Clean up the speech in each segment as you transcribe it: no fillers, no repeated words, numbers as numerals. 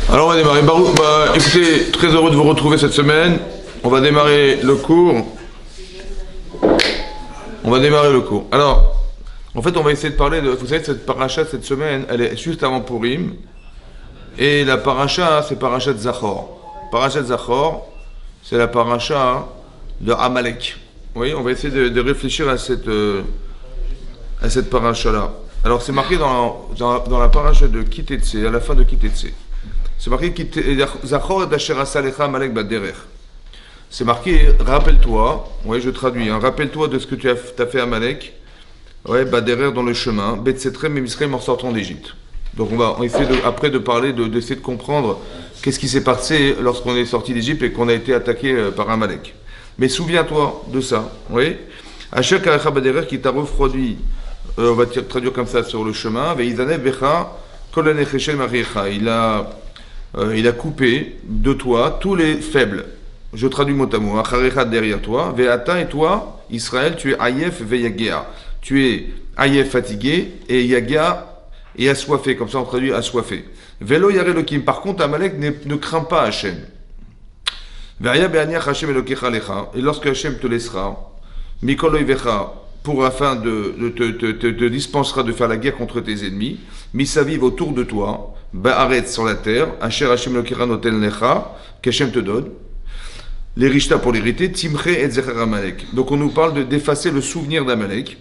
Alors on va démarrer. Baruch, écoutez, très heureux de vous retrouver cette semaine. On va démarrer le cours. Alors, en fait, on va essayer de parler de... Vous savez, cette paracha cette semaine, elle est juste avant Purim. Et la paracha, c'est paracha de Zachor. Paracha de Zachor, c'est la paracha de Amalek. Oui, on va essayer de réfléchir à cette paracha-là. Alors, c'est marqué dans la paracha de Kitetse, à la fin de Kitetse. C'est marqué Zachor d'Asher Asalecha Amalek Baderer. C'est marqué, rappelle-toi, oui, je traduis, hein, rappelle-toi de ce que tu as fait Amalek, ouais, Baderer dans le chemin, Betsetrem et Misraim en sortant d'Égypte. Donc on va essayer après de parler, d'essayer de comprendre qu'est-ce qui s'est passé lorsqu'on est sorti d'Égypte et qu'on a été attaqué par Amalek. Mais souviens-toi de ça, oui. Asher Karecha Baderer qui t'a refroidi, on va traduire comme ça sur le chemin, Veizane Becha Kolane Cheshel Mariecha. Il a coupé de toi tous les faibles. Je traduis mot à mot. Acharecha derrière toi. Ve'ata et toi, Israël, tu es Ayef ve'yagea. Tu es Ayef fatigué et Yagea et assoiffé. Comme ça on traduit assoiffé. Velo yare Elohim. Par contre, Amalek ne craint pas Hachem. Ve'aya be'aniach Hachem Elokecha lecha. Et lorsque Hachem te laissera, Mikol oivecha, afin de te dispensera de faire la guerre contre tes ennemis, misaviv autour de toi, ba'aretz sur la terre, asher Hashem Elokecha noten lecha, qu'Hachem te donne, les rishta pour l'hériter, timche et zecher Amalek. Donc on nous parle d'effacer le souvenir d'Amalek,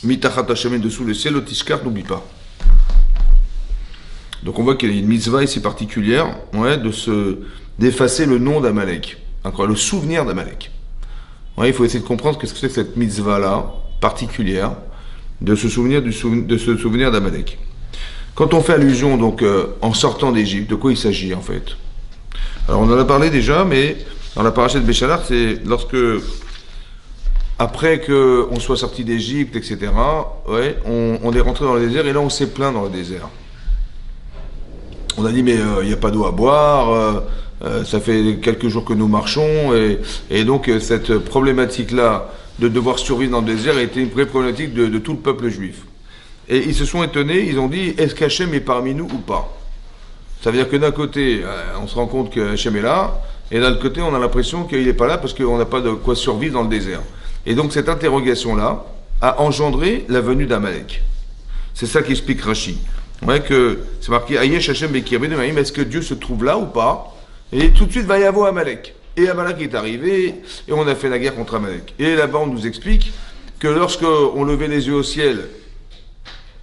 mitachat Hashem dessous le ciel, otishkar, n'oublie pas. Donc on voit qu'il y a une mitzvah ici particulière, ouais, d'effacer le nom d'Amalek, encore le souvenir d'Amalek. Ouais, il faut essayer de comprendre ce que c'est cette mitzvah-là, particulière, de se souvenir d'Amalek. Quand on fait allusion, donc, en sortant d'Égypte, de quoi il s'agit, en fait? Alors, on en a parlé déjà, mais dans la paracha de Béchalar, c'est lorsque, après qu'on soit sorti d'Égypte, etc., ouais, on est rentré dans le désert, et là, on s'est plaint dans le désert. On a dit, mais il n'y a pas d'eau à boire, ça fait quelques jours que nous marchons, et donc cette problématique-là de devoir survivre dans le désert a été une vraie problématique de tout le peuple juif. Et ils se sont étonnés, ils ont dit, est-ce qu'Hachem est parmi nous ou pas? Ça veut dire que d'un côté, on se rend compte que Hachem est là, et d'un autre côté, on a l'impression qu'il n'est pas là parce qu'on n'a pas de quoi survivre dans le désert. Et donc cette interrogation-là a engendré la venue d'Amalek. C'est ça qu'explique Rashi. Ouais, que c'est marqué Ayesh Hachem Bekir Benemaim, est-ce que Dieu se trouve là ou pas? Et tout de suite va y avoir Amalek. Et Amalek est arrivé, et on a fait la guerre contre Amalek. Et là-bas, on nous explique que lorsqu'on levait les yeux au ciel,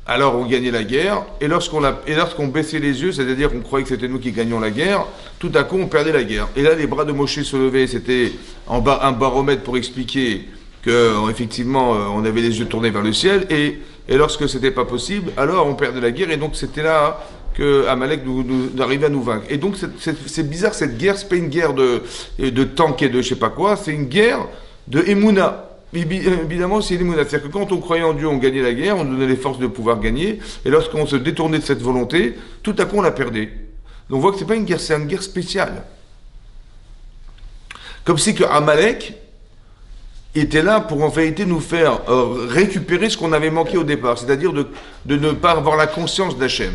alors on gagnait la guerre, et lorsqu'on baissait les yeux, c'est-à-dire qu'on croyait que c'était nous qui gagnions la guerre, tout à coup on perdait la guerre. Et là, les bras de Moshe se levaient, c'était un baromètre pour expliquer que effectivement on avait les yeux tournés vers le ciel, et lorsque c'était pas possible, alors on perdait la guerre, et donc c'était là que Amalek nous arrivait à nous vaincre. Et donc c'est bizarre, cette guerre, c'est pas une guerre de tank et de je sais pas quoi, c'est une guerre de Emouna. Évidemment, c'est l'Emouna. C'est-à-dire que quand on croyait en Dieu, on gagnait la guerre, on donnait les forces de pouvoir gagner, et lorsqu'on se détournait de cette volonté, tout à coup on la perdait. Donc on voit que c'est pas une guerre, c'est une guerre spéciale. Comme si que Amalek était là pour en vérité nous faire récupérer ce qu'on avait manqué au départ, c'est-à-dire de ne pas avoir la conscience d'Hachem.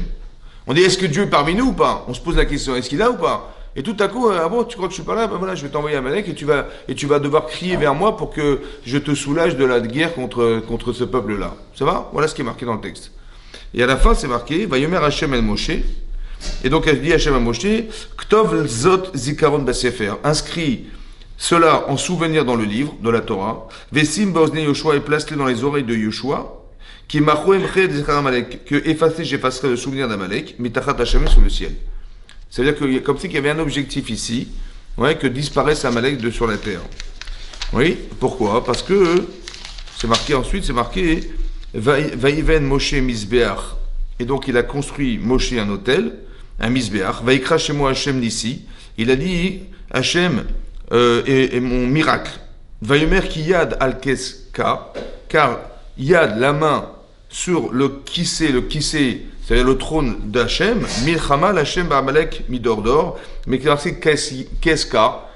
On dit, est-ce que Dieu est parmi nous ou pas? On se pose la question, est-ce qu'il est là ou pas? Et tout à coup, ah bon, tu crois que je suis pas là? Ben voilà, je vais t'envoyer Amalek et tu vas devoir crier vers moi pour que je te soulage de la guerre contre ce peuple-là. Ça va? Voilà ce qui est marqué dans le texte. Et à la fin, c'est marqué, Vayomer Hachem el Moshe. Et donc, elle dit Hachem el Moshe, Ktov zot zikaron basefer. Inscrit cela en souvenir dans le livre de la Torah. Vesim baozne Yoshua, et place-les dans les oreilles de Yoshua. Qui que effacer, j'effacerai le souvenir d'Amalek, mitachat Hashem sous le ciel. C'est-à-dire que comme si qu'il y avait un objectif ici, ouais, que disparaisse Amalek de sur la terre. Oui, pourquoi? Parce que c'est marqué ensuite, c'est marqué Vaïven Moshe Misbeach. Et donc il a construit Moshe un hôtel, un Misbeach. Vaïkra chez moi Hashem Nissi. Il a dit Hashem est mon miracle. Vaïmer ki yad al keska, car yad la main sur le kissé, c'est-à-dire le trône d'Hachem, Milchama, l'Hachem Ba'amalek Midordor, mais qui c'est Keska,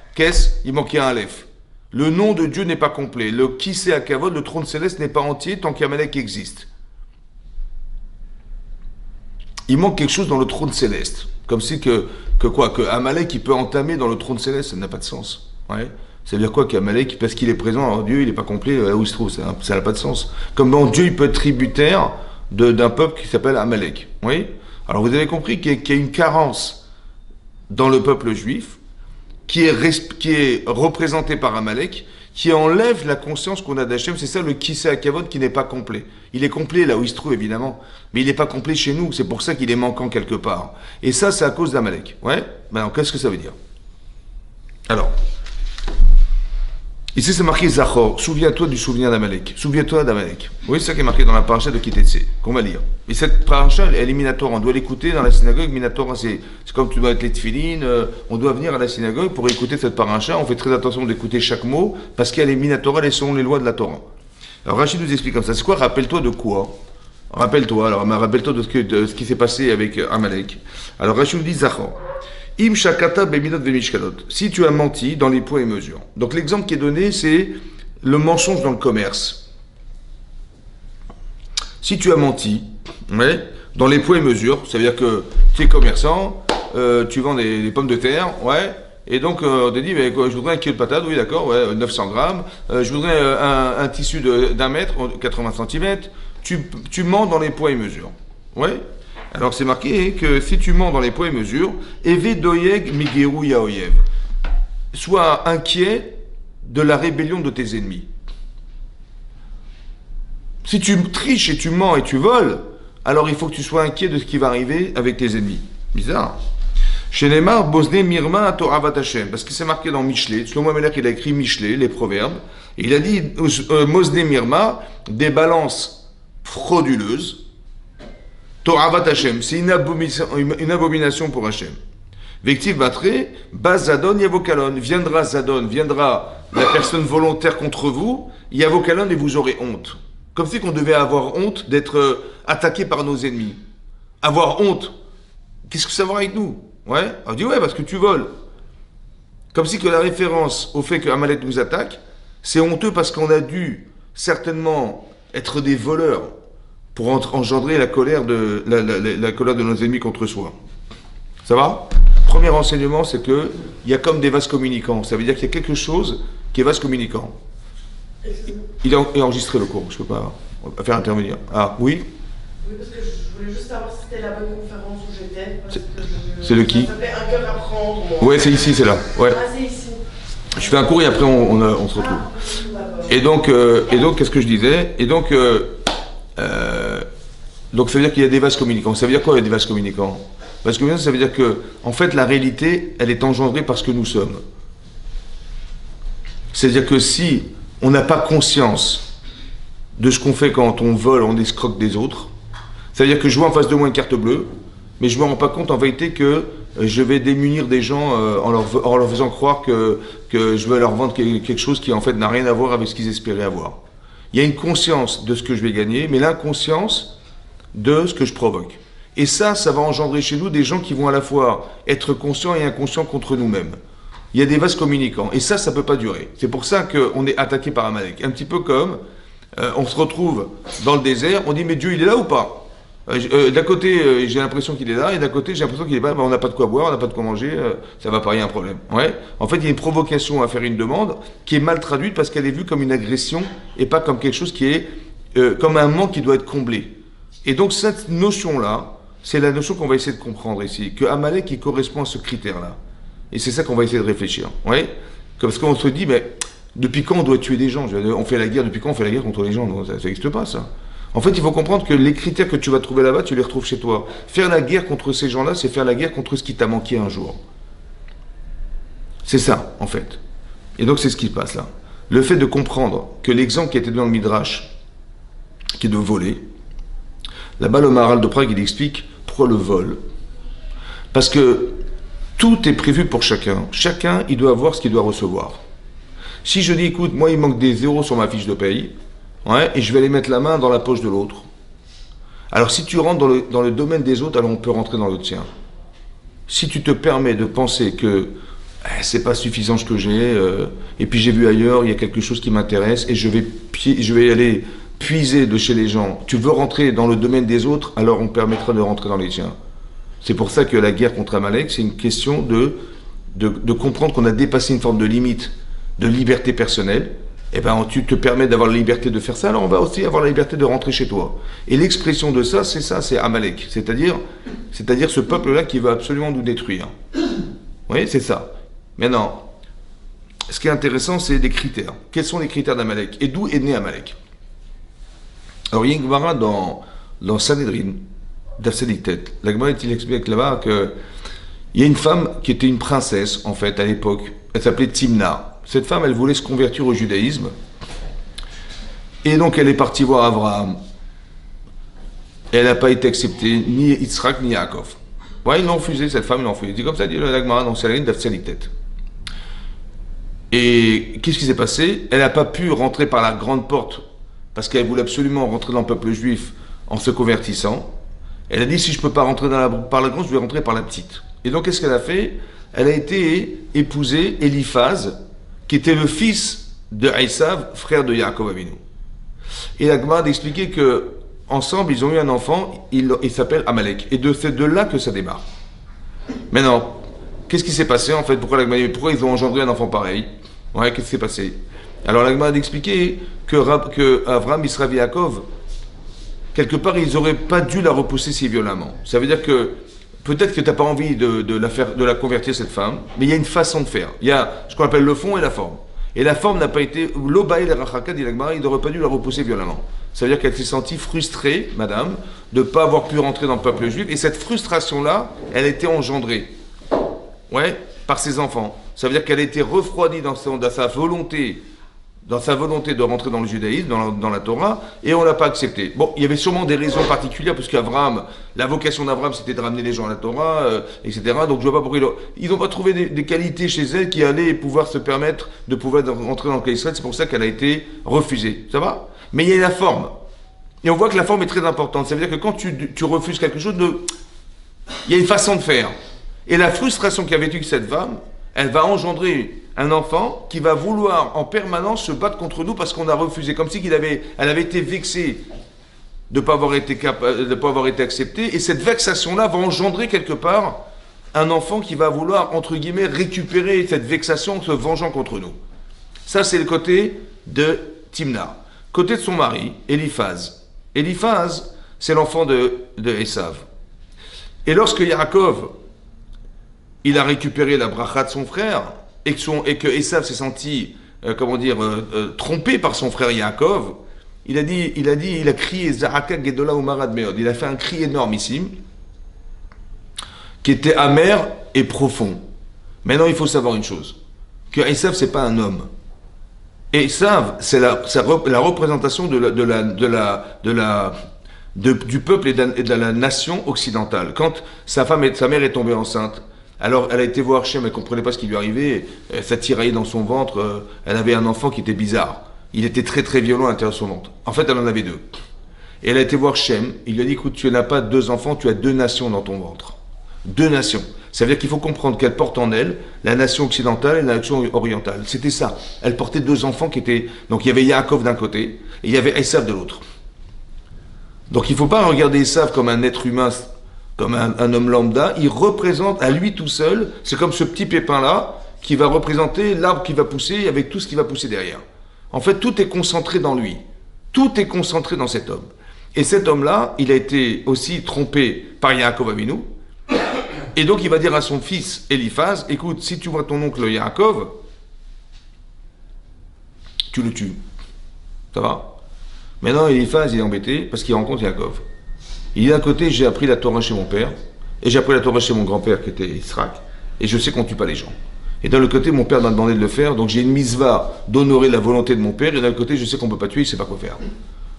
il manquait un Aleph. Le nom de Dieu n'est pas complet. Le kissé à Kavod, le trône céleste, n'est pas entier tant qu'Amalek existe. il manque quelque chose dans le trône céleste. Comme si que Amalek il peut entamer dans le trône céleste, ça n'a pas de sens. Ouais. Ça veut dire quoi qu'Amalek, parce qu'il est présent, alors Dieu il n'est pas complet là où il se trouve, ça n'a pas de sens. Comme bon, Dieu il peut être tributaire d'un peuple qui s'appelle Amalek. Oui. Alors vous avez compris qu'il y a une carence dans le peuple juif qui est représenté par Amalek, qui enlève la conscience qu'on a d'Hachem. C'est ça le Kisei HaKavod qui n'est pas complet. Il est complet là où il se trouve évidemment, mais il n'est pas complet chez nous. C'est pour ça qu'il est manquant quelque part. Et ça, c'est à cause d'Amalek. Ouais. Maintenant, qu'est-ce que ça veut dire? Alors, ici c'est marqué Zachor. Souviens-toi du souvenir d'Amalek. Souviens-toi d'Amalek. Oui, c'est ça qui est marqué dans la paracha de Kitetse, qu'on va lire. Et cette paracha, elle est minatora. On doit l'écouter dans la synagogue. Minatora, c'est comme tu dois être les tefilines. On doit venir à la synagogue pour écouter cette paracha. On fait très attention d'écouter chaque mot parce qu'elle est minatora, elle est selon les lois de la Torah. Alors Rachid nous explique comme ça. C'est quoi? Rappelle-toi de quoi? Rappelle-toi. Alors, rappelle-toi de ce qui s'est passé avec Amalek. Alors Rachid nous dit Zachor. Im shakata beminot vemishkalot. Si tu as menti dans les poids et mesures. Donc l'exemple qui est donné, c'est le mensonge dans le commerce. Si tu as menti, ouais, dans les poids et mesures, ça veut dire que tu es commerçant, tu vends des pommes de terre, ouais, et donc on te dit, mais quoi, je voudrais un kilo de patates, oui d'accord, ouais, 900 grammes, je voudrais un tissu d'un mètre, 80 centimètres, tu mens dans les poids et mesures, ouais. Alors c'est marqué que si tu mens dans les poids et mesures, Eve doyeg migeru yaoyev, sois inquiet de la rébellion de tes ennemis. Si tu triches et tu mens et tu voles, alors il faut que tu sois inquiet de ce qui va arriver avec tes ennemis. Bizarre. Chez Neymar, Bosne Mirma Toravat Hashem, parce que c'est marqué dans Michelet. Shlomo Amelech, il a écrit Michelet, les proverbes, et il a dit Mosne Mirma, des balances frauduleuses. Toravat Hashem, c'est une abomination pour Hashem. Vectif Batre, Bas Zadon Yavokalon, viendra la personne volontaire contre vous, Yavokalon et vous aurez honte. Comme si qu'on devait avoir honte d'être attaqué par nos ennemis. Avoir honte. Qu'est-ce que ça va avec nous? Ouais. On dit ouais, parce que tu voles. Comme si que la référence au fait qu'Amalek nous attaque, c'est honteux parce qu'on a dû certainement être des voleurs pour engendrer la colère la colère de nos ennemis contre soi. Ça va? Premier enseignement, c'est que il y a comme des vases communicants. Ça veut dire qu'il y a quelque chose qui est vase communicant. Il a enregistré le cours, je ne peux pas faire intervenir. Ah, oui? Oui, parce que je voulais juste savoir si c'était la bonne conférence où j'étais. C'est de qui? Ça s'appelait Un cœur à prendre. Ouais, c'est ici, c'est là. Ouais. Ah, c'est ici. Je fais un cours et après on se retrouve. Et donc, qu'est-ce que je disais? Et donc ça veut dire qu'il y a des vases communicants. Ça veut dire quoi, il y a des vases communicants? Vases communicants, ça veut dire que, en fait, la réalité, elle est engendrée par ce que nous sommes. C'est-à-dire que si on n'a pas conscience de ce qu'on fait quand on vole, on escroque des autres, ça veut dire que je vois en face de moi une carte bleue, mais je ne me rends pas compte en vérité que je vais démunir des gens en leur faisant croire que je vais leur vendre quelque chose qui en fait n'a rien à voir avec ce qu'ils espéraient avoir. Il y a une conscience de ce que je vais gagner, mais l'inconscience de ce que je provoque. Et ça va engendrer chez nous des gens qui vont à la fois être conscients et inconscients contre nous-mêmes. Il y a des vases communicants. Et ça ne peut pas durer. C'est pour ça qu'on est attaqué par Amalek. Un petit peu comme, on se retrouve dans le désert, on dit, mais Dieu, il est là ou pas? D'un côté, j'ai l'impression qu'il est là, et d'un côté, j'ai l'impression qu'il est pas là. On n'a pas de quoi boire, on n'a pas de quoi manger, ça va pas, il y a un problème. Ouais. En fait, il y a une provocation à faire une demande qui est mal traduite parce qu'elle est vue comme une agression et pas comme quelque chose qui est comme un manque qui doit être comblé. Et donc, cette notion-là, c'est la notion qu'on va essayer de comprendre ici, que Amalek, il correspond à ce critère-là. Et c'est ça qu'on va essayer de réfléchir. Ouais. Parce qu'on se dit, mais depuis quand on doit tuer des gens? On fait la guerre, depuis quand on fait la guerre contre les gens? Ça n'existe pas, ça. En fait, il faut comprendre que les critères que tu vas trouver là-bas, tu les retrouves chez toi. Faire la guerre contre ces gens-là, c'est faire la guerre contre ce qui t'a manqué un jour. C'est ça, en fait. Et donc, c'est ce qui se passe là. Le fait de comprendre que l'exemple qui était dans le Midrash, qui est de voler, là-bas, le Maharal de Prague, il explique pourquoi le vol. Parce que tout est prévu pour chacun. Chacun, il doit avoir ce qu'il doit recevoir. Si je dis, écoute, moi, il manque des zéros sur ma fiche de paye, ouais, et je vais aller mettre la main dans la poche de l'autre. Alors, si tu rentres dans le domaine des autres, alors on peut rentrer dans le tien. Si tu te permets de penser que c'est pas suffisant ce que j'ai, et puis j'ai vu ailleurs, il y a quelque chose qui m'intéresse, et je vais aller puiser de chez les gens. Tu veux rentrer dans le domaine des autres, alors on permettra de rentrer dans les tiens. C'est pour ça que la guerre contre Amalek, c'est une question de comprendre qu'on a dépassé une forme de limite de liberté personnelle. Eh ben, tu te permets d'avoir la liberté de faire ça, alors on va aussi avoir la liberté de rentrer chez toi. Et l'expression de ça, c'est Amalek. C'est-à-dire ce peuple-là qui veut absolument nous détruire. Vous voyez, c'est ça. Maintenant, ce qui est intéressant, c'est des critères. Quels sont les critères d'Amalek? Et d'où est né Amalek? Alors, il y a une Gemara dans Sanhedrin, d'Afsaditet. La Gemara, il explique là-bas que il y a une femme qui était une princesse, en fait, à l'époque. Elle s'appelait Timna. Cette femme, elle voulait se convertir au judaïsme. Et donc, elle est partie voir Abraham. Et elle n'a pas été acceptée, ni Yitzhak, ni Yaakov. Ouais, ils l'ont refusé, cette femme, ils l'ont refusé. C'est comme ça, dit la Gemara dans Sanhedrin, d'Afsaditet. Et qu'est-ce qui s'est passé? Elle n'a pas pu rentrer par la grande porte, parce qu'elle voulait absolument rentrer dans le peuple juif en se convertissant. Elle a dit, si je ne peux pas rentrer par la grande, je vais rentrer par la petite. Et donc, qu'est-ce qu'elle a fait? Elle a été épousée Eliphaz, qui était le fils de Esav, frère de Yaakov Avinu. Et la Gemara a expliqué que ensemble, ils ont eu un enfant, il s'appelle Amalek. Et c'est de là que ça démarre. Maintenant, qu'est-ce qui s'est passé en fait? Pourquoi ils ont engendré un enfant pareil? Ouais, qu'est-ce qui s'est passé? Alors la Gemara a expliqué que Avraham, Israël et Yaakov, quelque part, ils n'auraient pas dû la repousser si violemment. Ça veut dire que peut-être que tu n'as pas envie de la convertir, cette femme, mais il y a une façon de faire. Il y a ce qu'on appelle le fond et la forme. Et la forme n'a pas été... L'obaï, la rachaka, dit la Gemara, il n'aurait pas dû la repousser violemment. Ça veut dire qu'elle s'est sentie frustrée, madame, de ne pas avoir pu rentrer dans le peuple juif. Et cette frustration-là, elle a été engendrée. Ouais, par ses enfants. Ça veut dire qu'elle a été refroidie dans sa volonté de rentrer dans le judaïsme, dans la Torah, et on ne l'a pas accepté. Bon, il y avait sûrement des raisons particulières, parce qu'Abraham, la vocation d'Abraham, c'était de ramener les gens à la Torah, etc. Donc je ne vois pas pourquoi ils n'ont pas trouvé des qualités chez elle qui allaient pouvoir se permettre de pouvoir rentrer dans le cas d'Israël. C'est pour ça qu'elle a été refusée. Ça va? Mais il y a la forme. Et on voit que la forme est très importante. Ça veut dire que quand tu refuses quelque chose, il y a une façon de faire. Et la frustration qu'a vécue cette femme, elle va engendrer un enfant qui va vouloir en permanence se battre contre nous parce qu'on a refusé, comme si elle avait été vexée de ne pas avoir été acceptée, et cette vexation-là va engendrer quelque part un enfant qui va vouloir, entre guillemets, récupérer cette vexation en se vengeant contre nous. Ça, c'est le côté de Timna. Côté de son mari, Eliphaz. Eliphaz, c'est l'enfant de Esav. Et lorsque Yaakov, il a récupéré la bracha de son frère, et que Esav s'est senti, trompé par son frère Yaakov, il a crié Zahaka Gedola Umarad Meod. Il a fait un cri énormissime, qui était amer et profond. Maintenant, il faut savoir une chose, que Esav, c'est pas un homme. Esav, c'est la représentation du peuple et de la nation occidentale. Quand sa mère est tombée enceinte, alors elle a été voir Shem, elle ne comprenait pas ce qui lui arrivait, ça tiraillait dans son ventre, elle avait un enfant qui était bizarre. Il était très très violent à l'intérieur de son ventre. En fait, elle en avait deux. Et elle a été voir Shem, il lui a dit, écoute, tu n'as pas deux enfants, tu as deux nations dans ton ventre. Deux nations. Ça veut dire qu'il faut comprendre qu'elle porte en elle la nation occidentale et la nation orientale. C'était ça. Elle portait deux enfants qui étaient... Donc il y avait Yaakov d'un côté, et il y avait Esav de l'autre. Donc il ne faut pas regarder Esav comme un être humain, comme un homme lambda. Il représente à lui tout seul, c'est comme ce petit pépin-là, qui va représenter l'arbre qui va pousser avec tout ce qui va pousser derrière. En fait, tout est concentré dans lui. Tout est concentré dans cet homme. Et cet homme-là, il a été aussi trompé par Yaakov Avinu. Et donc, il va dire à son fils Eliphaz, écoute, si tu vois ton oncle Yaakov, tu le tues. Ça va? Maintenant, Eliphaz, il est embêté parce qu'il rencontre Yaakov. Il dit d'un côté, j'ai appris la Torah chez mon père, et j'ai appris la Torah chez mon grand-père qui était Israël, et je sais qu'on ne tue pas les gens. Et d'un autre côté, mon père m'a demandé de le faire, donc j'ai une misva d'honorer la volonté de mon père, et d'un autre côté, je sais qu'on ne peut pas tuer, il ne sait pas quoi faire.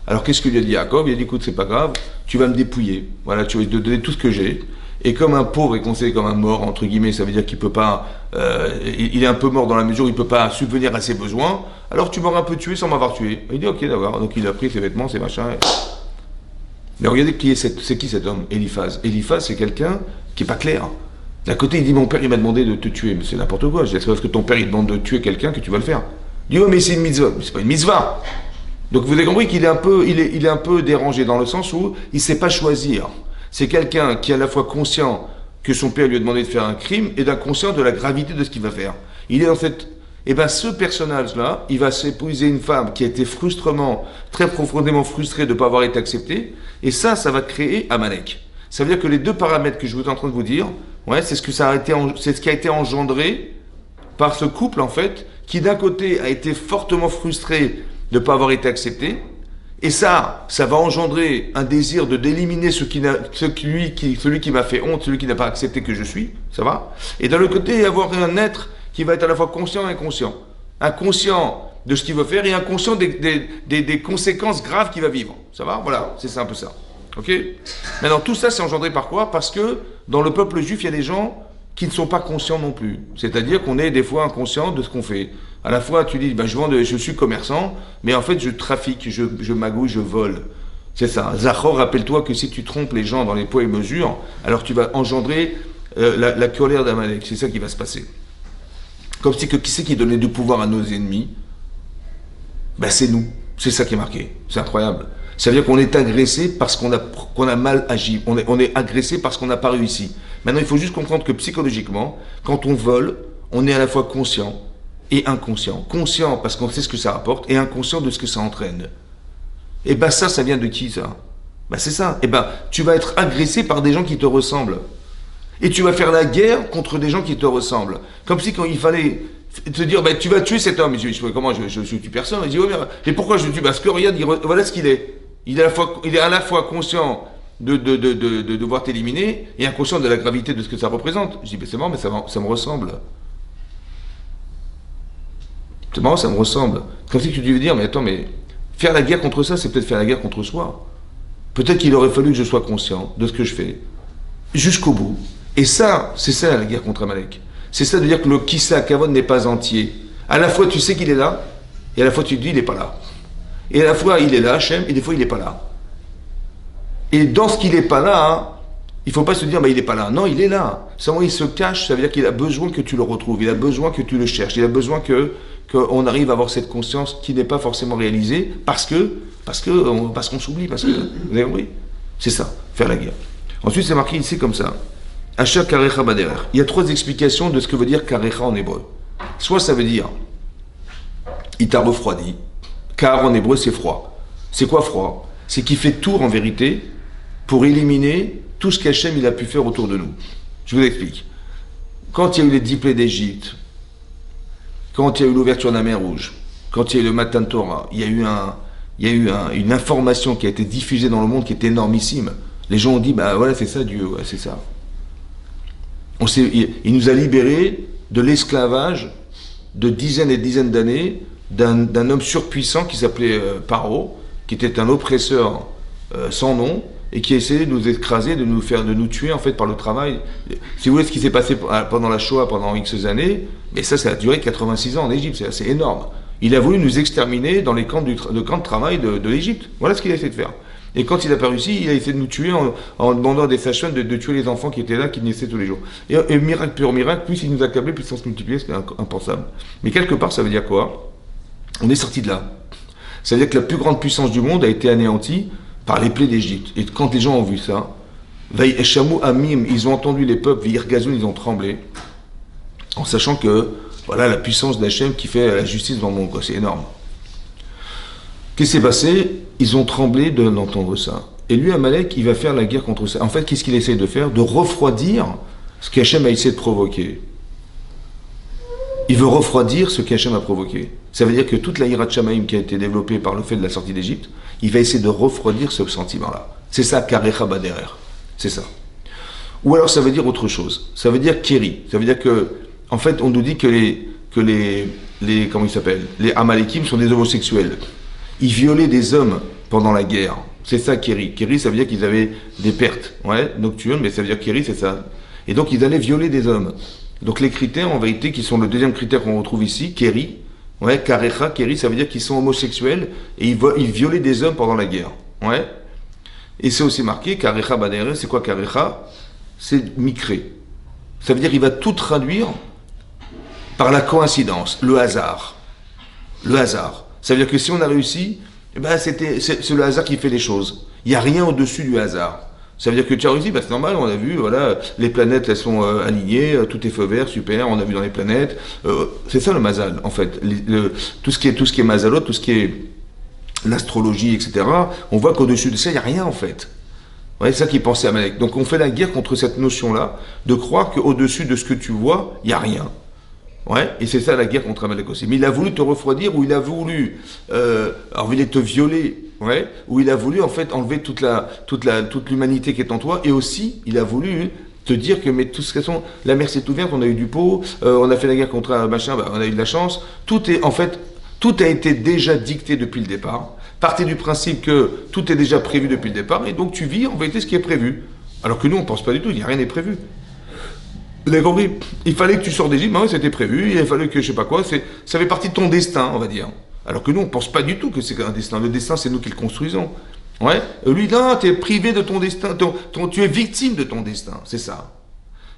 Alors qu'est-ce que lui a dit Yaakov? Il a dit, écoute, c'est pas grave, tu vas me dépouiller, voilà, tu vas te donner tout ce que j'ai, et comme un pauvre est considéré comme un mort, entre guillemets, ça veut dire qu'il peut pas, il est un peu mort dans la mesure où il ne peut pas subvenir à ses besoins, alors tu m'auras un peu tué sans m'avoir tué. Il dit, ok, d'accord, donc il a pris ses vêtements, ses machins. Mais regardez c'est qui cet homme, Eliphaz. Eliphaz, c'est quelqu'un qui n'est pas clair. D'un côté, il dit, mon père, il m'a demandé de te tuer. Mais c'est n'importe quoi. Je dis, est-ce parce que ton père, il demande de tuer quelqu'un que tu vas le faire? Il dit, oh, mais c'est une mitzvah. Mais c'est pas une mitzvah. Donc vous avez compris qu'il est un peu dérangé dans le sens où il ne sait pas choisir. C'est quelqu'un qui est à la fois conscient que son père lui a demandé de faire un crime et d'inconscient de la gravité de ce qu'il va faire. Il est dans cette... Et bien ce personnage-là, il va s'épouser une femme qui a été très profondément frustrée de ne pas avoir été acceptée, et ça va créer Amalek. Ça veut dire que les deux paramètres que je vous en train de vous dire, c'est ce qui a été engendré par ce couple, en fait, qui d'un côté a été fortement frustré de ne pas avoir été accepté, et ça va engendrer un désir d'éliminer celui qui m'a fait honte, celui qui n'a pas accepté que je suis, ça va? Et d'un autre côté, avoir un être qui va être à la fois conscient et inconscient. Inconscient de ce qu'il veut faire et inconscient des conséquences graves qu'il va vivre. Ça va? Voilà, c'est ça un peu ça. Ok? Maintenant, tout ça, c'est engendré par quoi? Parce que dans le peuple juif, il y a des gens qui ne sont pas conscients non plus. C'est-à-dire qu'on est des fois inconscient de ce qu'on fait. À la fois, tu dis, je suis commerçant, mais en fait, je trafique, je magouille, je vole. C'est ça. Zachor, rappelle-toi que si tu trompes les gens dans les poids et mesures, alors tu vas engendrer la colère d'Amalek. C'est ça qui va se passer. Comme si qui c'est qui donnait du pouvoir à nos ennemis? Ben c'est nous. C'est ça qui est marqué. C'est incroyable. Ça veut dire qu'on est agressé parce qu'on a mal agi. On est agressé parce qu'on n'a pas réussi. Maintenant, il faut juste comprendre que psychologiquement, quand on vole, on est à la fois conscient et inconscient. Conscient parce qu'on sait ce que ça rapporte et inconscient de ce que ça entraîne. Et ben ça vient de qui ça? Ben c'est ça. Et ben tu vas être agressé par des gens qui te ressemblent. Et tu vas faire la guerre contre des gens qui te ressemblent. Comme si quand il fallait te dire, ben, tu vas tuer cet homme. Je dis, comment je tue personne? Il dit, oh, mais pourquoi je le tue? Parce que regarde, voilà ce qu'il est. Il est à la fois conscient de devoir t'éliminer et inconscient de la gravité de ce que ça représente. Je dis, ben, c'est marrant, mais ça me ressemble. C'est marrant, ça me ressemble. Comme si tu devais dire, mais attends, mais faire la guerre contre ça, c'est peut-être faire la guerre contre soi. Peut-être qu'il aurait fallu que je sois conscient de ce que je fais. Jusqu'au bout. Et ça, c'est ça la guerre contre Amalek. C'est ça de dire que le Kissa Kavod n'est pas entier. À la fois tu sais qu'il est là, et à la fois tu te dis il n'est pas là. Et à la fois il est là, Hachem, et des fois il n'est pas là. Et dans ce qu'il n'est pas là, hein, il ne faut pas se dire il n'est pas là. Non, il est là. Seulement il se cache, ça veut dire qu'il a besoin que tu le retrouves, il a besoin que tu le cherches, il a besoin qu'on arrive à avoir cette conscience qui n'est pas forcément réalisée parce qu'on s'oublie, parce que vous avez compris? C'est ça, faire la guerre. Ensuite c'est marqué ici comme ça. Asher karecha baderer. Il y a trois explications de ce que veut dire karecha en hébreu. Soit ça veut dire il t'a refroidi. Kar en hébreu c'est froid. C'est quoi froid? C'est qu'il fait tout en vérité pour éliminer tout ce qu'Hachem il a pu faire autour de nous. Je vous explique. Quand il y a eu les 10 plaies d'Égypte, quand il y a eu l'ouverture de la mer Rouge, quand il y a eu le Matan Torah, il y a eu une information qui a été diffusée dans le monde qui est énormissime. Les gens ont dit, voilà, c'est ça Dieu, ouais, c'est ça. Il nous a libérés de l'esclavage de dizaines et dizaines d'années d'un homme surpuissant qui s'appelait Paro, qui était un oppresseur sans nom et qui a essayé de nous écraser, de nous tuer en fait par le travail. Si vous voulez ce qui s'est passé pendant la Shoah, pendant X années, mais ça a duré 86 ans en Égypte, c'est assez énorme. Il a voulu nous exterminer dans les camps de travail de l'Égypte. Voilà ce qu'il a essayé de faire. Et quand il n'a pas réussi, il a essayé de nous tuer en demandant à des sages-femmes de tuer les enfants qui étaient là, qui naissaient tous les jours. Et miracle, pur miracle, plus il nous accablait, plus ça se multipliait, c'était impensable. Mais quelque part, ça veut dire quoi? On est sorti de là. Ça veut dire que la plus grande puissance du monde a été anéantie par les plaies d'Égypte. Et quand les gens ont vu ça, Vaïeshamou Amim, ils ont entendu les peuples, Vaïrgazoun, ils ont tremblé, en sachant que, voilà, la puissance d'Hachem qui fait la justice dans le monde, quoi. C'est énorme. Qu'est-ce qui s'est passé? Ils ont tremblé d'entendre ça. Et lui, Amalek, il va faire la guerre contre ça. En fait, qu'est-ce qu'il essaie de faire? De refroidir ce qu'Hachem a essayé de provoquer. Il veut refroidir ce qu'Hachem a provoqué. Ça veut dire que toute la Hirat Shamaïm qui a été développée par le fait de la sortie d'Égypte, il va essayer de refroidir ce sentiment-là. C'est ça, Karecha Baderer. C'est ça. Ou alors ça veut dire autre chose. Ça veut dire Kéri. Ça veut dire que, en fait, on nous dit que comment ils s'appellent? Les Amalekim sont des homosexuels. Ils violaient des hommes pendant la guerre. C'est ça, Kéri. Kéri, ça veut dire qu'ils avaient des pertes, nocturnes, mais ça veut dire Kéri, c'est ça. Et donc, ils allaient violer des hommes. Donc, les critères, en vérité, qui sont le deuxième critère qu'on retrouve ici, Kéri, Karecha, Kéri, ça veut dire qu'ils sont homosexuels et ils violaient des hommes pendant la guerre. Et c'est aussi marqué, Karecha Badere, c'est quoi Karecha? C'est Mikré. Ça veut dire qu'il va tout traduire par la coïncidence, le hasard. Le hasard. Ça veut dire que si on a réussi, c'est le hasard qui fait les choses. Il n'y a rien au-dessus du hasard. Ça veut dire que tu as réussi, c'est normal, on a vu, voilà, les planètes, elles sont alignées, tout est feu vert, super, on a vu dans les planètes. C'est ça le mazal, en fait. Tout ce qui est mazalot, tout ce qui est l'astrologie, etc., on voit qu'au-dessus de ça, il n'y a rien, en fait. Ouais, c'est ça qu'il pensait Amalek. Donc on fait la guerre contre cette notion-là, de croire qu'au-dessus de ce que tu vois, il n'y a rien. Ouais, et c'est ça la guerre contre Amalek aussi. Mais il a voulu te refroidir, ou il a voulu envie te violer, ouais, ou il a voulu en fait enlever toute l'humanité qui est en toi, et aussi il a voulu te dire que mais de toute façon la mer s'est ouverte, on a eu du pot, on a fait la guerre contre un machin, on a eu de la chance. Tout a été déjà dicté depuis le départ. Partez du principe que tout est déjà prévu depuis le départ, et donc tu vis en vérité ce qui est prévu. Alors que nous on pense pas du tout, il n'y a rien n'est prévu. Vous avez compris? Il fallait que tu sors d'Égypte, oui, c'était prévu, il fallait que je sais pas quoi, ça fait partie de ton destin, on va dire. Alors que nous, on pense pas du tout que c'est un destin. Le destin, c'est nous qui le construisons. Ouais. Lui, non, tu es privé de ton destin, tu es victime de ton destin, c'est ça.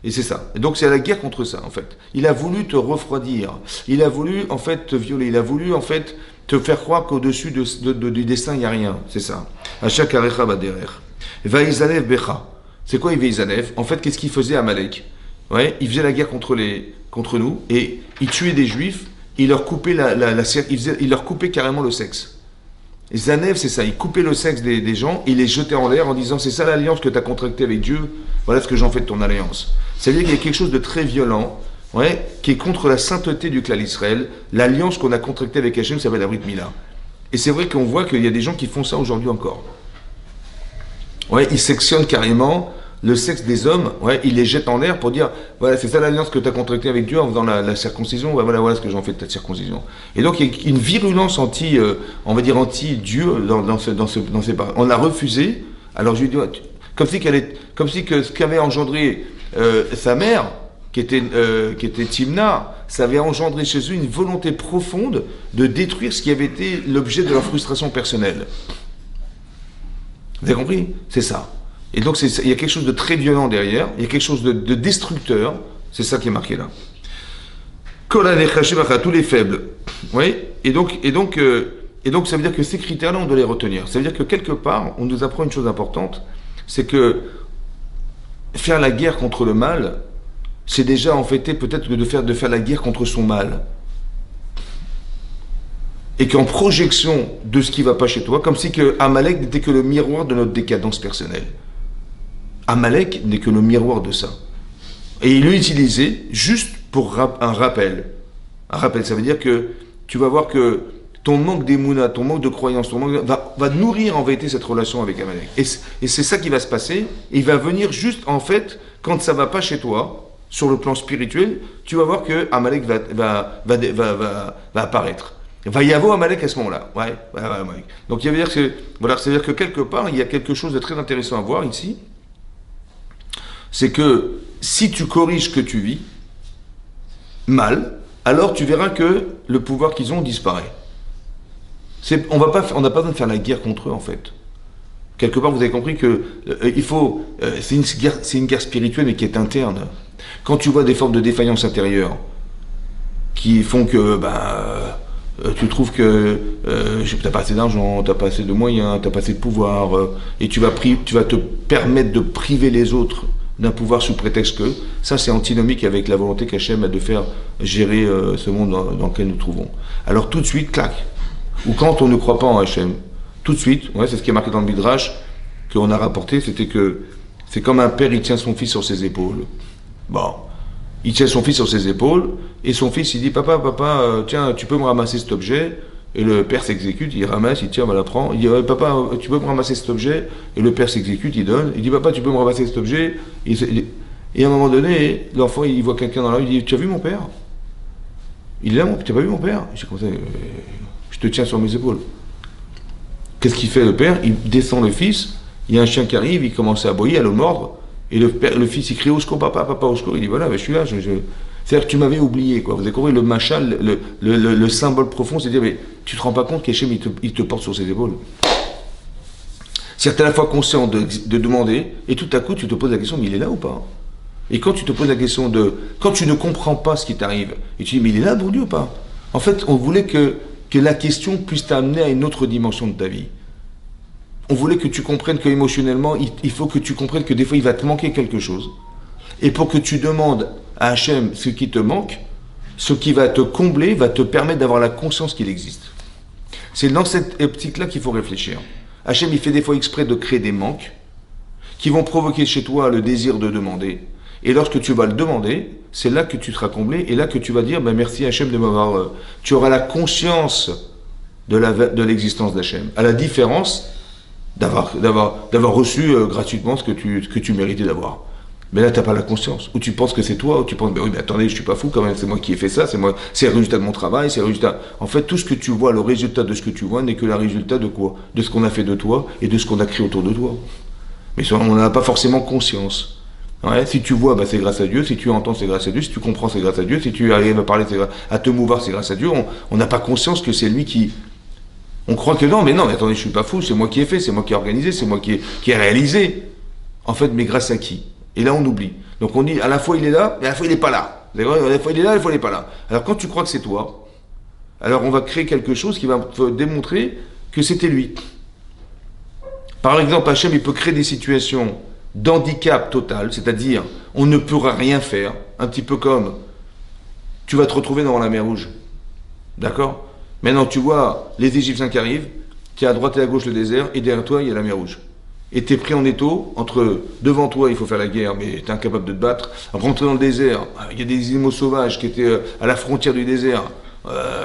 Et c'est ça. Et donc c'est la guerre contre ça, en fait. Il a voulu te refroidir, il a voulu, en fait, te violer, il a voulu, en fait, te faire croire qu'au-dessus du destin, il n'y a rien, c'est ça. Achak arecha baderer. Vaïzanev becha. C'est quoi Vaïzanev? En fait, qu'est-ce qu'il faisait à Amalek? Ouais, il faisait la guerre contre nous et il tuait des juifs, il leur coupait il leur coupait carrément le sexe. Et Zanev, c'est ça, il coupait le sexe des gens, il les jetait en l'air en disant c'est ça l'alliance que tu as contractée avec Dieu, voilà ce que j'en fais de ton alliance. C'est-à-dire qu'il y a quelque chose de très violent, ouais, qui est contre la sainteté du clan Israël, l'alliance qu'on a contractée avec Hachem s'appelle la Brit Mila. Et c'est vrai qu'on voit qu'il y a des gens qui font ça aujourd'hui encore. Ouais, ils sectionnent carrément le sexe des hommes, ouais, il les jette en l'air pour dire voilà, c'est ça l'alliance que tu as contractée avec Dieu en faisant la circoncision, voilà ce que j'en fais de ta circoncision. Et donc il y a une virulence on va dire anti-Dieu dans ces paroles. On a refusé, alors je lui dis comme si que ce qu'avait engendré sa mère, qui était Timna, ça avait engendré chez eux une volonté profonde de détruire ce qui avait été l'objet de leur frustration personnelle. Vous avez compris? C'est ça. Et donc, il y a quelque chose de très violent derrière, il y a quelque chose de destructeur, c'est ça qui est marqué là. Tous les faibles. Oui, et donc, ça veut dire que ces critères-là, on doit les retenir. Ça veut dire que quelque part, on nous apprend une chose importante, c'est que faire la guerre contre le mal, c'est déjà en fait peut-être de faire la guerre contre son mal. Et qu'en projection de ce qui ne va pas chez toi, comme si que Amalek n'était que le miroir de notre décadence personnelle. Amalek n'est que le miroir de ça. Et il l'utilisait juste pour un rappel. Un rappel, ça veut dire que tu vas voir que ton manque d'émouna, ton manque de croyance, va nourrir en vérité cette relation avec Amalek. Et c'est ça qui va se passer. Et il va venir juste, en fait, quand ça ne va pas chez toi, sur le plan spirituel, tu vas voir que Amalek va apparaître. Il va y avoir Amalek à ce moment-là. Ouais. Donc, il veut dire que, voilà, c'est-à-dire que quelque part, il y a quelque chose de très intéressant à voir ici. C'est que si tu corriges ce que tu vis mal, alors tu verras que le pouvoir qu'ils ont disparaît. On n'a pas besoin de faire la guerre contre eux, en fait. Quelque part, vous avez compris que c'est une guerre spirituelle, mais qui est interne. Quand tu vois des formes de défaillance intérieure qui font que tu trouves que tu n'as pas assez d'argent, tu n'as pas assez de moyens, tu n'as pas assez de pouvoir, et tu vas te permettre de priver les autres d'un pouvoir sous prétexte que, ça c'est antinomique avec la volonté qu'Hachem a de faire gérer ce monde dans lequel nous trouvons. Alors tout de suite, clac. Ou quand on ne croit pas en Hachem, tout de suite, ouais, c'est ce qui est marqué dans le Midrash, qu'on a rapporté, c'était que c'est comme un père, il tient son fils sur ses épaules. Bon, il tient son fils sur ses épaules, et son fils il dit, papa, tiens, tu peux me ramasser cet objet? Et le père s'exécute, il ramasse, il tient, on la prend. Il dit, papa, tu peux me ramasser cet objet? Et le père s'exécute, il donne. Il dit, papa, tu peux me ramasser cet objet? Et à un moment donné, l'enfant, il voit quelqu'un dans la rue, il dit, tu as vu mon père? Il est là, tu n'as pas vu mon père? J'ai commencé, je te tiens sur mes épaules. Qu'est-ce qu'il fait le père? Il descend le fils, il y a un chien qui arrive, il commence à aboyer, à le mordre. Et le fils, il crie, au secours, papa, au secours. Il dit, voilà, je suis là, c'est-à-dire que tu m'avais oublié, quoi. Vous avez compris, le machal, le symbole profond, c'est de dire, mais tu te rends pas compte qu'Hachem, il te porte sur ses épaules. C'est-à-dire que tu es à la fois conscient de demander, et tout à coup, tu te poses la question, mais il est là ou pas? Et quand tu te poses la question quand tu ne comprends pas ce qui t'arrive, et tu dis, mais il est là, bon Dieu, ou pas? En fait, on voulait que la question puisse t'amener à une autre dimension de ta vie. on voulait que tu comprennes qu'émotionnellement, il faut que tu comprennes que des fois, il va te manquer quelque chose. Et pour que tu demandes à Hachem ce qui te manque, ce qui va te combler, va te permettre d'avoir la conscience qu'il existe. C'est dans cette optique-là qu'il faut réfléchir. Hachem, il fait des fois exprès de créer des manques qui vont provoquer chez toi le désir de demander. Et lorsque tu vas le demander, c'est là que tu seras comblé et là que tu vas dire ben merci Hachem de m'avoir. Tu auras la conscience de l'existence d'Hachem. À la différence d'avoir reçu gratuitement ce que tu méritais d'avoir. Mais là, tu n'as pas la conscience. Ou tu penses que c'est toi, ou tu penses, ben oui, mais attendez, je ne suis pas fou quand même, c'est moi qui ai fait ça, c'est le résultat de mon travail, c'est le résultat. En fait, tout ce que tu vois, le résultat de ce que tu vois n'est que le résultat de quoi? De ce qu'on a fait de toi et de ce qu'on a créé autour de toi. Mais on n'en a pas forcément conscience. Ouais, si tu vois, ben c'est grâce à Dieu, si tu entends, c'est grâce à Dieu, si tu comprends, c'est grâce à Dieu, si tu arrives à parler, à te mouvoir, c'est grâce à Dieu. On n'a pas conscience que c'est lui qui. On croit que non, mais attendez, je suis pas fou, c'est moi qui ai fait, c'est moi qui ai organisé, c'est moi qui ai réalisé. En fait, mais grâce à qui? Et là, on oublie. Donc on dit, à la fois il est là, mais à la fois il n'est pas là. À la fois il est là, à la fois il n'est pas là. Alors quand tu crois que c'est toi, alors on va créer quelque chose qui va te démontrer que c'était lui. Par exemple, Hachem, il peut créer des situations d'handicap total, c'est-à-dire, on ne pourra rien faire, un petit peu comme, tu vas te retrouver dans la mer Rouge. D'accord? Maintenant, tu vois les Égyptiens qui arrivent, tu es à droite et à gauche le désert, et derrière toi, il y a la mer Rouge. Et tu es pris en étau, devant toi, il faut faire la guerre, mais tu es incapable de te battre. Rentrer dans le désert, il y a des animaux sauvages qui étaient à la frontière du désert,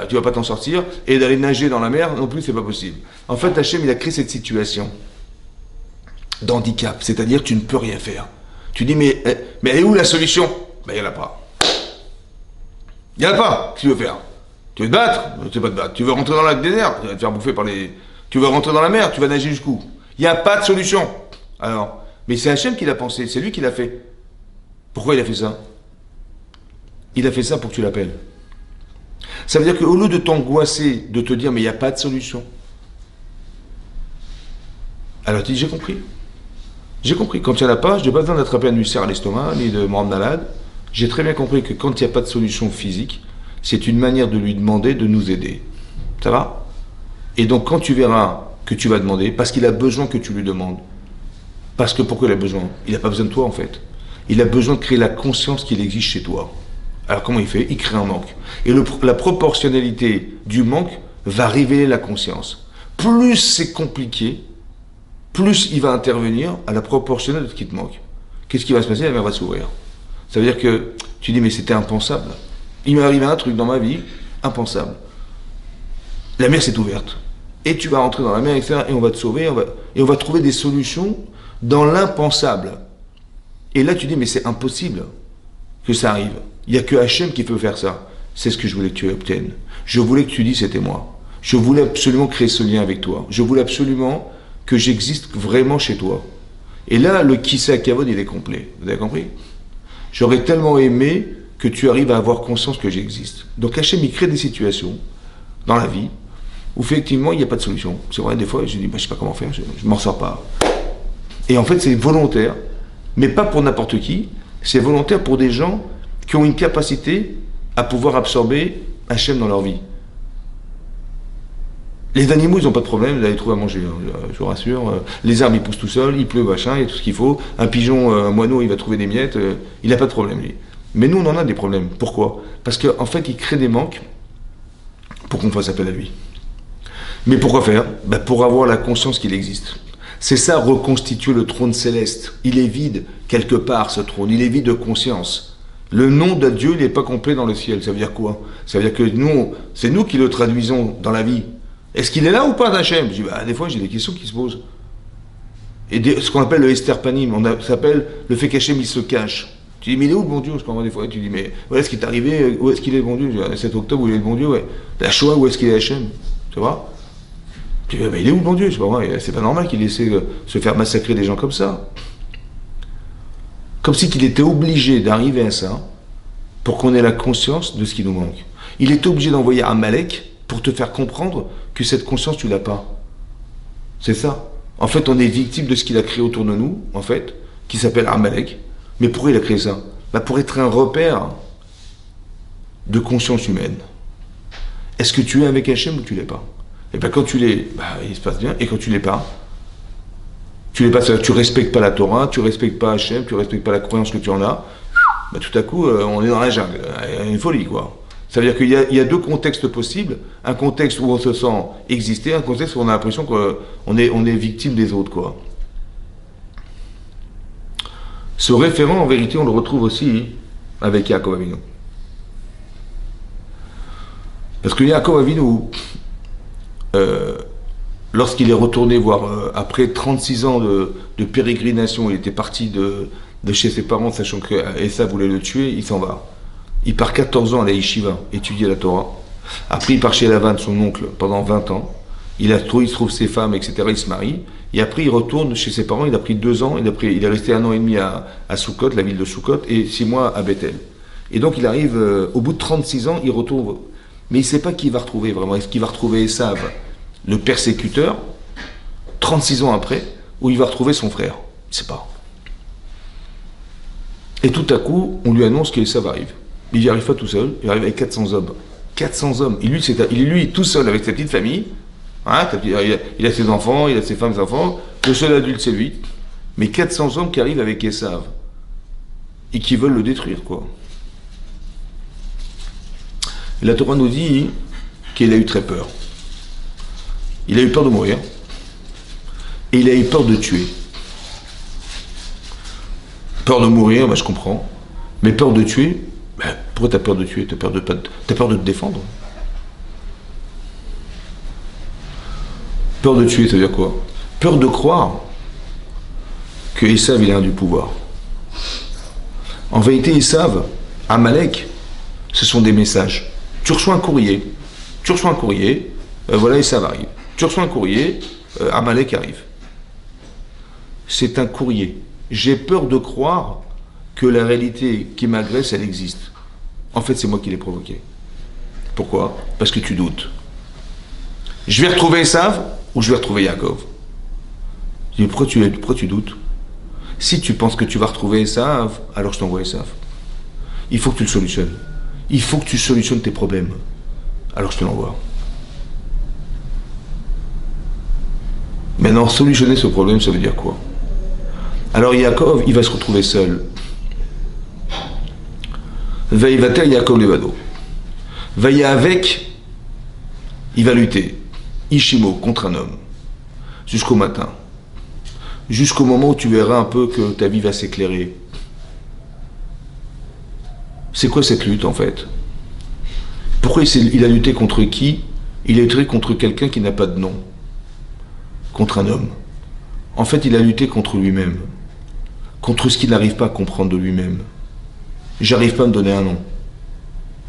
tu vas pas t'en sortir. Et d'aller nager dans la mer, non plus, c'est pas possible. En fait, Hachem, il a créé cette situation d'handicap, c'est-à-dire que tu ne peux rien faire. Tu dis, mais elle est où la solution? Ben, il n'y en a pas. Il n'y en a pas. Qu'est-ce que tu veux faire? Tu veux te battre? Tu ne sais pas te battre. Tu veux rentrer dans le désert? Tu vas te faire bouffer par les... Tu veux rentrer dans la mer? Tu vas nager jusqu'où? Il n'y a pas de solution. Alors, mais c'est Hachem qui l'a pensé, c'est lui qui l'a fait. Pourquoi il a fait ça? Il a fait ça pour que tu l'appelles. Ça veut dire qu'au lieu de t'angoisser, de te dire mais il n'y a pas de solution, alors tu dis j'ai compris. J'ai compris. Quand il n'y en a pas, je n'ai pas besoin d'attraper un ulcère à l'estomac, ni de me rendre malade. J'ai très bien compris que quand il n'y a pas de solution physique, c'est une manière de lui demander de nous aider. Ça va? Et donc quand tu verras que tu vas demander, parce qu'il a besoin que tu lui demandes. Parce que pourquoi il a besoin? Il n'a pas besoin de toi en fait. Il a besoin de créer la conscience qu'il existe chez toi. Alors comment il fait? Il crée un manque. Et la proportionnalité du manque va révéler la conscience. Plus c'est compliqué, plus il va intervenir à la proportionnelle de ce qui te manque. Qu'est-ce qui va se passer? La mer va s'ouvrir. Ça veut dire que tu dis mais c'était impensable. Il m'est arrivé un truc dans ma vie, impensable. La mer s'est ouverte. Et tu vas rentrer dans la mer, etc. Et on va te sauver, et on va trouver des solutions dans l'impensable. Et là, tu dis, mais c'est impossible que ça arrive. Il n'y a que Hachem qui peut faire ça. C'est ce que je voulais que tu obtiennes. Je voulais que tu dises, c'était moi. Je voulais absolument créer ce lien avec toi. Je voulais absolument que j'existe vraiment chez toi. Et là, le Kisei Kavod, il est complet. Vous avez compris? J'aurais tellement aimé que tu arrives à avoir conscience que j'existe. Donc Hachem, il crée des situations dans la vie où effectivement il n'y a pas de solution. C'est vrai, des fois je dis, je ne sais pas comment faire, je ne m'en sors pas. Et en fait c'est volontaire, mais pas pour n'importe qui, c'est volontaire pour des gens qui ont une capacité à pouvoir absorber Hachem dans leur vie. Les animaux, ils n'ont pas de problème d'aller trouver à manger, je vous rassure. Les arbres, ils poussent tout seuls, il pleut, machin, il y a tout ce qu'il faut. Un pigeon, un moineau, il va trouver des miettes, il n'a pas de problème, lui. Mais nous, on en a des problèmes. Pourquoi? Parce qu'en fait, il crée des manques pour qu'on fasse appel à lui. Mais pourquoi faire? Pour avoir la conscience qu'il existe. C'est ça, reconstituer le trône céleste. Il est vide, quelque part, ce trône. Il est vide de conscience. Le nom de Dieu, il n'est pas complet dans le ciel. Ça veut dire quoi? Ça veut dire que nous, c'est nous qui le traduisons dans la vie. Est-ce qu'il est là ou pas, Hachem? Je dis, des fois, j'ai des questions qui se posent. Et ce qu'on appelle le Esther Panim, ça s'appelle le fait qu'Hachem, il se cache. Tu dis, mais il est où le bon Dieu? Je comprends des fois. Tu dis, mais voilà ce qui est arrivé, où est-ce qu'il est le bon Dieu? Le 7 octobre, où il est le bon Dieu? Ouais. La Shoah, où est-ce qu'il est Hachem? Tu vois? Tu dis, mais il est où le bon Dieu? C'est pas normal qu'il essaie de se faire massacrer des gens comme ça. Comme si qu'il était obligé d'arriver à ça pour qu'on ait la conscience de ce qui nous manque. Il est obligé d'envoyer Amalek pour te faire comprendre que cette conscience, tu l'as pas. C'est ça. En fait, on est victime de ce qu'il a créé autour de nous, en fait, qui s'appelle Amalek. Mais pourquoi il a créé ça? Pour être un repère de conscience humaine. Est-ce que tu es avec Hachem ou tu l'es pas? Et quand tu l'es, il se passe bien. Et quand tu l'es pas, Tu respectes pas la Torah, tu respectes pas Hachem, tu respectes pas la croyance que tu en as, bah, tout à coup, on est dans la jungle. Il y a une folie, quoi. Ça veut dire qu'il y a deux contextes possibles. Un contexte où on se sent exister, un contexte où on a l'impression qu'on est victime des autres, quoi. Ce référent, en vérité, on le retrouve aussi avec Yaakov Avinu. Parce que Yaakov Avinu, lorsqu'il est retourné voir, après 36 ans de pérégrination, il était parti de chez ses parents, sachant que Esav voulait le tuer, il s'en va. Il part 14 ans à la Yeshiva, étudier la Torah. Après, il part chez Lavan, son oncle, pendant 20 ans. Il se trouve ses femmes, etc. Il se marie. Et après, il retourne chez ses parents. Il a pris 2 ans. Il est resté 1 an et demi à Sukkot, la ville de Sukkot, et 6 mois à Bethel. Et donc, il arrive, au bout de 36 ans, il retourne. Mais il ne sait pas qui il va retrouver vraiment. Est-ce qu'il va retrouver Esav, le persécuteur, 36 ans après, ou il va retrouver son frère? Il ne sait pas. Et tout à coup, on lui annonce qu'Esav arrive. Il n'y arrive pas tout seul, il arrive avec 400 hommes. 400 hommes. Il est lui tout seul avec sa petite famille. Hein, il a ses enfants, il a ses femmes et ses enfants. Le seul adulte, c'est lui. Mais 400 hommes qui arrivent avec Esav. Et qui veulent le détruire, quoi. Et la Torah nous dit qu'il a eu très peur. Il a eu peur de mourir. Et il a eu peur de tuer. Peur de mourir, bah, je comprends. Mais peur de tuer, bah, pourquoi tu as peur de tuer? Tu as peur de te défendre. Peur de tuer, ça veut dire quoi? Peur de croire que Esav, il a du pouvoir. En vérité, Esav, Amalek, ce sont des messages. Tu reçois un courrier. Voilà, Esav arrive. Tu reçois un courrier, Amalek arrive. C'est un courrier. J'ai peur de croire que la réalité qui m'agresse, elle existe. En fait, c'est moi qui l'ai provoquée. Pourquoi? Parce que tu doutes. Je vais retrouver Esav ou je vais retrouver Yaakov? Je dis, pourquoi tu doutes? Si tu penses que tu vas retrouver Esav, alors je t'envoie Esav. Il faut que tu le solutionnes. Il faut que tu solutionnes tes problèmes. Alors je te l'envoie. Maintenant, solutionner ce problème, ça veut dire quoi? Alors Yaakov, il va se retrouver seul. Vaïvatel Yaakov Levado. Vaïa avec, il va lutter. Ishimo, contre un homme. Jusqu'au matin. Jusqu'au moment où tu verras un peu que ta vie va s'éclairer. C'est quoi cette lutte en fait? Pourquoi il a lutté contre qui? Il a lutté contre quelqu'un qui n'a pas de nom. Contre un homme. En fait, il a lutté contre lui-même. Contre ce qu'il n'arrive pas à comprendre de lui-même. J'arrive pas à me donner un nom.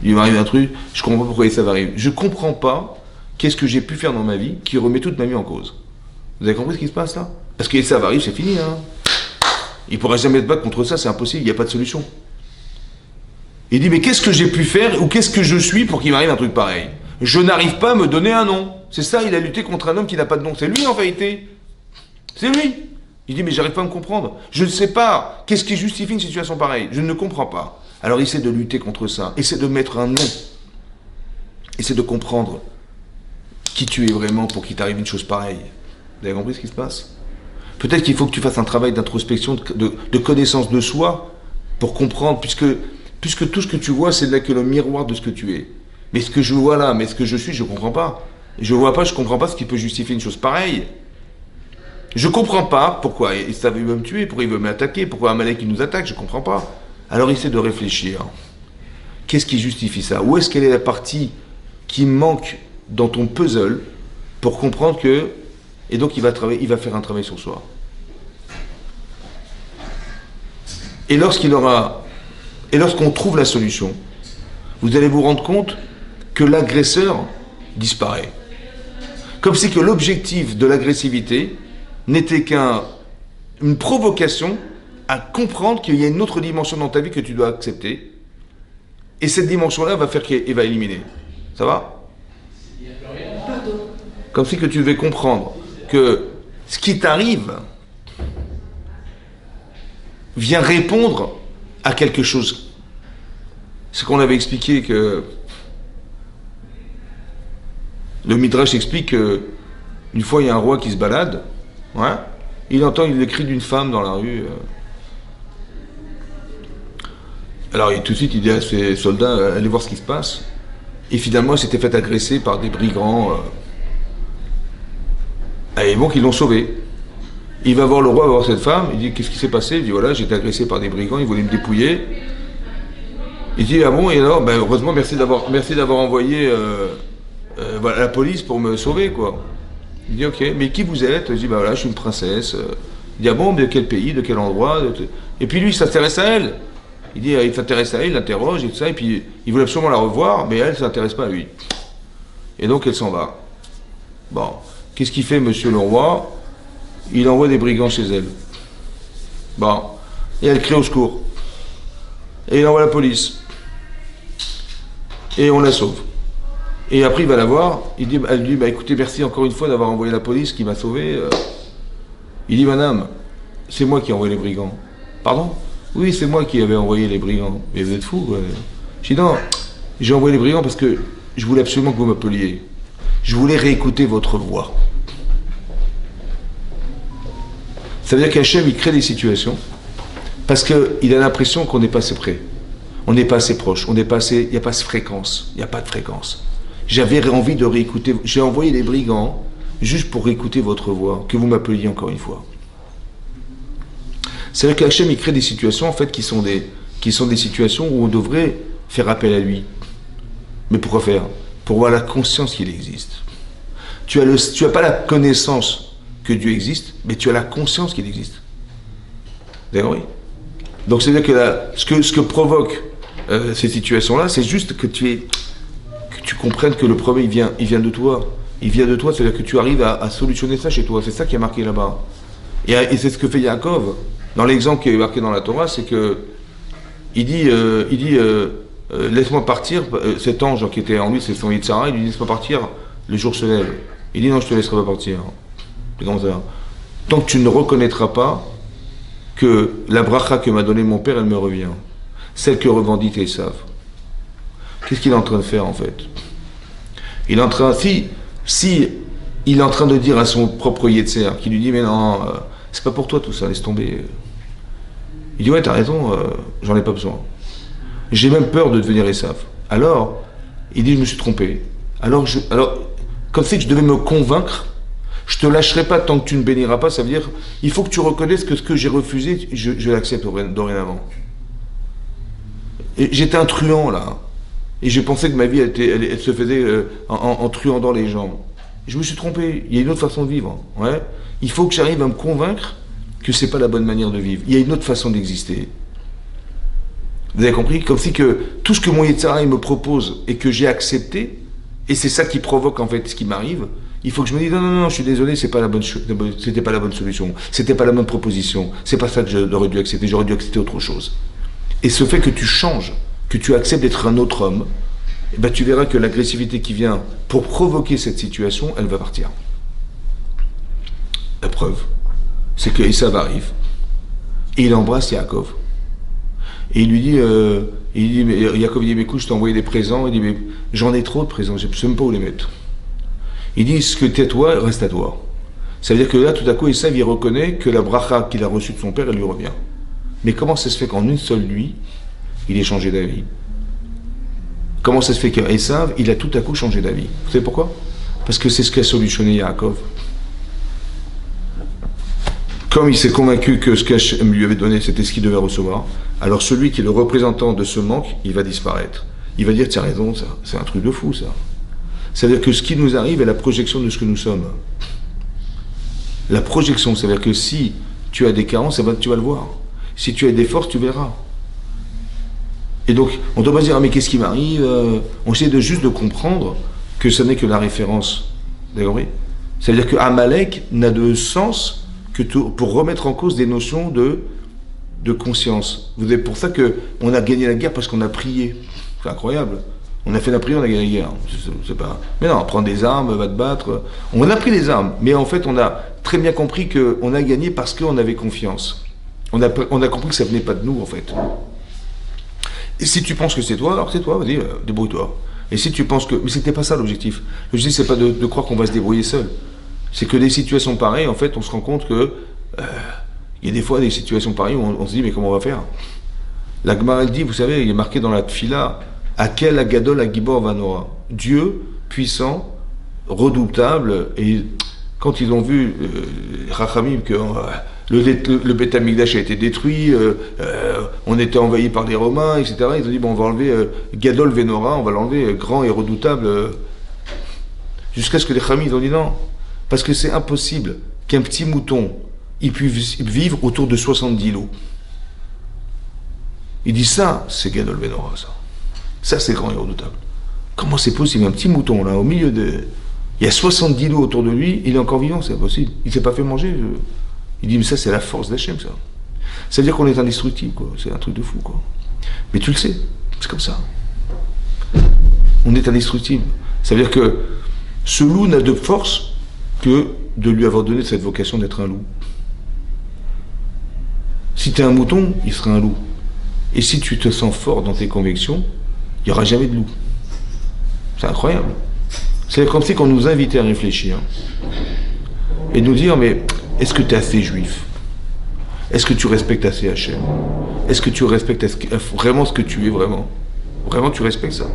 Il m'arrive un truc, je comprends pas pourquoi ça va arriver. Je comprends pas qu'est-ce que j'ai pu faire dans ma vie qui remet toute ma vie en cause. Vous avez compris ce qui se passe là? Parce que ça va arriver, c'est fini. Hein. Il pourra jamais se battre contre ça, c'est impossible, il n'y a pas de solution. Il dit, mais qu'est-ce que j'ai pu faire ou qu'est-ce que je suis pour qu'il m'arrive un truc pareil? Je n'arrive pas à me donner un nom. C'est ça, il a lutté contre un homme qui n'a pas de nom. C'est lui en vérité. C'est lui. Il dit, mais j'arrive pas à me comprendre. Je ne sais pas. Qu'est-ce qui justifie une situation pareille? Je ne comprends pas. Alors essaie de lutter contre ça. Essaie de mettre un nom. Essaie de comprendre qui tu es vraiment pour qu'il t'arrive une chose pareille. Vous avez compris ce qui se passe? Peut-être qu'il faut que tu fasses un travail d'introspection, de connaissance de soi, pour comprendre, puisque tout ce que tu vois, c'est là que le miroir de ce que tu es. Mais ce que je vois là, mais ce que je suis, je ne comprends pas. Je vois pas, je ne comprends pas ce qui peut justifier une chose pareille. Je ne comprends pas pourquoi ça veut me tuer, pourquoi il veut m'attaquer, pourquoi Amalek il nous attaque, je ne comprends pas. Alors essaie de réfléchir. Qu'est-ce qui justifie ça? Où est-ce qu'elle est la partie qui manque dans ton puzzle pour comprendre que... Et donc il va faire un travail sur soi. Et lorsqu'on trouve la solution, vous allez vous rendre compte que l'agresseur disparaît. Comme si que l'objectif de l'agressivité n'était qu'une provocation à comprendre qu'il y a une autre dimension dans ta vie que tu dois accepter. Et cette dimension-là va faire qu'elle va éliminer. Ça va? Comme si que tu devais comprendre que ce qui t'arrive vient répondre à quelque chose. C'est qu'on avait expliqué que le Midrash explique que une fois il y a un roi qui se balade, ouais, Il entend le cri d'une femme dans la rue. Alors tout de suite, il dit à ses soldats, allez voir ce qui se passe. Et finalement, il s'était fait agresser par des brigands. Et donc, ils l'ont sauvé. Il va voir le roi, va voir cette femme. Il dit, qu'est-ce qui s'est passé? Il dit, voilà, j'ai été agressé par des brigands, ils voulaient me dépouiller. Il dit, ah bon, et alors, ben, heureusement, merci d'avoir envoyé voilà, la police pour me sauver, quoi. Il dit, ok, mais qui vous êtes? Il dit, ben voilà, je suis une princesse. Il dit, ah bon, de quel pays, de quel endroit? Et puis lui, il s'intéresse à elle. Il dit, il s'intéresse à elle, il l'interroge et tout ça, et puis il voulait absolument la revoir, mais elle ne s'intéresse pas à lui. Et donc elle s'en va. Bon, qu'est-ce qu'il fait, monsieur le roi? Il envoie des brigands chez elle. Bon, et elle crie au secours. Et il envoie la police. Et on la sauve. Et après il va la voir, elle lui dit, bah écoutez, merci encore une fois d'avoir envoyé la police qui m'a sauvé. Il dit, madame, c'est moi qui ai envoyé les brigands. Pardon? Oui, c'est moi qui avais envoyé les brigands. Mais vous êtes fou. Je dis, non, j'ai envoyé les brigands parce que je voulais absolument que vous m'appeliez. Je voulais réécouter votre voix. Ça veut dire qu'Hachem, il crée des situations parce qu'il a l'impression qu'on n'est pas assez près. On n'est pas assez proche. Il n'y a pas de fréquence. Il n'y a pas de fréquence. J'avais envie de réécouter. J'ai envoyé les brigands juste pour réécouter votre voix, que vous m'appeliez encore une fois. C'est-à-dire qu'Hachem, il crée des situations en fait qui sont des situations où on devrait faire appel à lui. Mais pourquoi faire? Pour avoir la conscience qu'il existe. Tu as pas la connaissance que Dieu existe, mais tu as la conscience qu'il existe. D'accord, oui. Donc c'est-à-dire que ce que provoque ces situations-là, c'est juste que tu comprennes que le problème il vient de toi. Il vient de toi, c'est-à-dire que tu arrives à solutionner ça chez toi. C'est ça qui est marqué là-bas. Et c'est ce que fait Yaakov. Dans l'exemple qui est marqué dans la Torah, c'est que il dit laisse-moi partir. Cet ange qui était en lui, c'est son Yitzhara, il lui dit laisse-moi partir. Le jour se lève. Il dit non, je te laisserai pas partir. C'est comme ça. Tant que tu ne reconnaîtras pas que la bracha que m'a donnée mon père, elle me revient. Celle que revendique Esav. Qu'est-ce qu'il est en train de faire en fait? Il est en train, si il est en train de dire à son propre Yetzer, qui lui dit mais non, c'est pas pour toi tout ça, laisse tomber. Il dit ouais, t'as raison, j'en ai pas besoin. J'ai même peur de devenir Esav. Alors, il dit je me suis trompé. Alors comme c'est que je devais me convaincre, je te lâcherai pas tant que tu ne béniras pas. Ça veut dire, il faut que tu reconnaisses que ce que j'ai refusé, je l'accepte dorénavant. Et j'étais un truand là, et je pensais que ma vie elle se faisait en truandant les gens. Je me suis trompé. Il y a une autre façon de vivre. Ouais. Il faut que j'arrive à me convaincre que c'est pas la bonne manière de vivre. Il y a une autre façon d'exister. Vous avez compris? Comme si que tout ce que mon Yetzirah me propose et que j'ai accepté, et c'est ça qui provoque en fait ce qui m'arrive, il faut que je me dise non, je suis désolé, c'était pas la bonne solution, c'était pas la bonne proposition, c'est pas ça que j'aurais dû accepter, j'aurais dû accepter autre chose. Et ce fait que tu changes, que tu acceptes d'être un autre homme, eh ben tu verras que l'agressivité qui vient pour provoquer cette situation, elle va partir. La preuve, c'est que Esav arrive et il embrasse Yaakov. Et il lui dit, Yaakov dit, mais écoute, je t'ai envoyé des présents. Il dit, mais j'en ai trop de présents, je ne sais même pas où les mettre. Il dit, ce que t'es toi, reste à toi. Ça veut dire que là, tout à coup, Esav, il reconnaît que la bracha qu'il a reçue de son père, elle lui revient. Mais comment ça se fait qu'en une seule nuit, il ait changé d'avis? Comment ça se fait qu'Esav, il a tout à coup changé d'avis? Vous savez pourquoi? Parce que c'est ce qu'a solutionné Yaakov. Comme il s'est convaincu que ce qu'Hachem lui avait donné, c'était ce qu'il devait recevoir, alors celui qui est le représentant de ce manque, il va disparaître. Il va dire, tiens raison, ça, c'est un truc de fou, ça. C'est-à-dire que ce qui nous arrive est la projection de ce que nous sommes. La projection, c'est-à-dire que si tu as des carences, tu vas le voir. Si tu as des forces, tu verras. Et donc, on ne doit pas se dire, ah, mais qu'est-ce qui m'arrive? On essaie juste de comprendre que ce n'est que la référence. D'accord? Ça veut dire que Amalek n'a de sens que pour remettre en cause des notions de conscience. C'est pour ça qu'on a gagné la guerre parce qu'on a prié. C'est incroyable. On a fait la prière, on a gagné la guerre. C'est pas... Mais non, prends des armes, va te battre. On a pris les armes, mais en fait, on a très bien compris qu'on a gagné parce qu'on avait confiance. On a compris que ça venait pas de nous, en fait. Et si tu penses que c'est toi, alors c'est toi, vas-y, débrouille-toi. Et si tu penses que... Mais c'était pas ça l'objectif. L'objectif, c'est pas de croire qu'on va se débrouiller seul. C'est que des situations pareilles, en fait, on se rend compte que Il y a des fois des situations pareilles où on se dit, mais comment on va faire? La Gemara, elle dit, vous savez, il est marqué dans la Tfila, Akel Agadol Agibor Vanora. Dieu puissant, redoutable, et quand ils ont vu, Rachamim, que le Beth Amikdash a été détruit, on était envahi par les Romains, etc., ils ont dit, bon, on va enlever Gadol Venora, on va l'enlever grand et redoutable, jusqu'à ce que les Rachamim, ils ont dit non, parce que c'est impossible qu'un petit mouton, il puisse vivre autour de 70 lots. Il dit ça, c'est Gadol Venora, ça. Ça, c'est grand et redoutable. Comment c'est possible? Un petit mouton, là, au milieu de... Il y a 70 lots autour de lui, il est encore vivant, c'est impossible. Il ne s'est pas fait manger. Il dit, mais ça, c'est la force d'Hachem, ça. Ça veut dire qu'on est indestructible, quoi. C'est un truc de fou, quoi. Mais tu le sais, c'est comme ça. On est indestructible. Ça veut dire que ce loup n'a de force que de lui avoir donné cette vocation d'être un loup. Si tu es un mouton, il sera un loup. Et si tu te sens fort dans tes convictions, il n'y aura jamais de loup. C'est incroyable. C'est comme si on nous invitait à réfléchir et nous dire, mais est-ce que tu es assez juif? Est-ce que tu respectes assez Hachem? Est-ce que tu respectes vraiment ce que tu es vraiment? Vraiment tu respectes ça?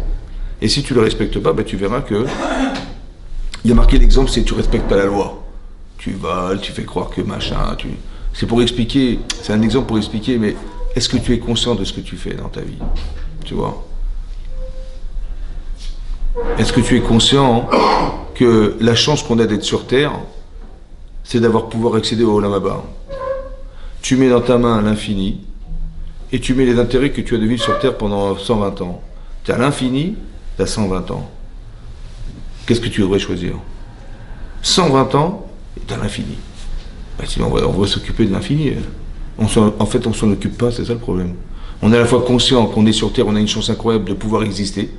Et si tu ne le respectes pas, ben tu verras que il y a marqué l'exemple, c'est que tu ne respectes pas la loi. Tu voles, tu fais croire que machin, c'est pour expliquer, c'est un exemple pour expliquer, mais est-ce que tu es conscient de ce que tu fais dans ta vie? Tu vois? Est-ce que tu es conscient que la chance qu'on a d'être sur Terre, c'est d'avoir pouvoir accéder au Olam Haba? Tu mets dans ta main l'infini, et tu mets les intérêts que tu as de vivre sur Terre pendant 120 ans. Tu as l'infini, tu as 120 ans. Qu'est-ce que tu devrais choisir? 120 ans, et tu as l'infini. Ben, sinon, on va s'occuper de l'infini. En fait, on ne s'en occupe pas, c'est ça le problème. On est à la fois conscient qu'on est sur Terre, on a une chance incroyable de pouvoir exister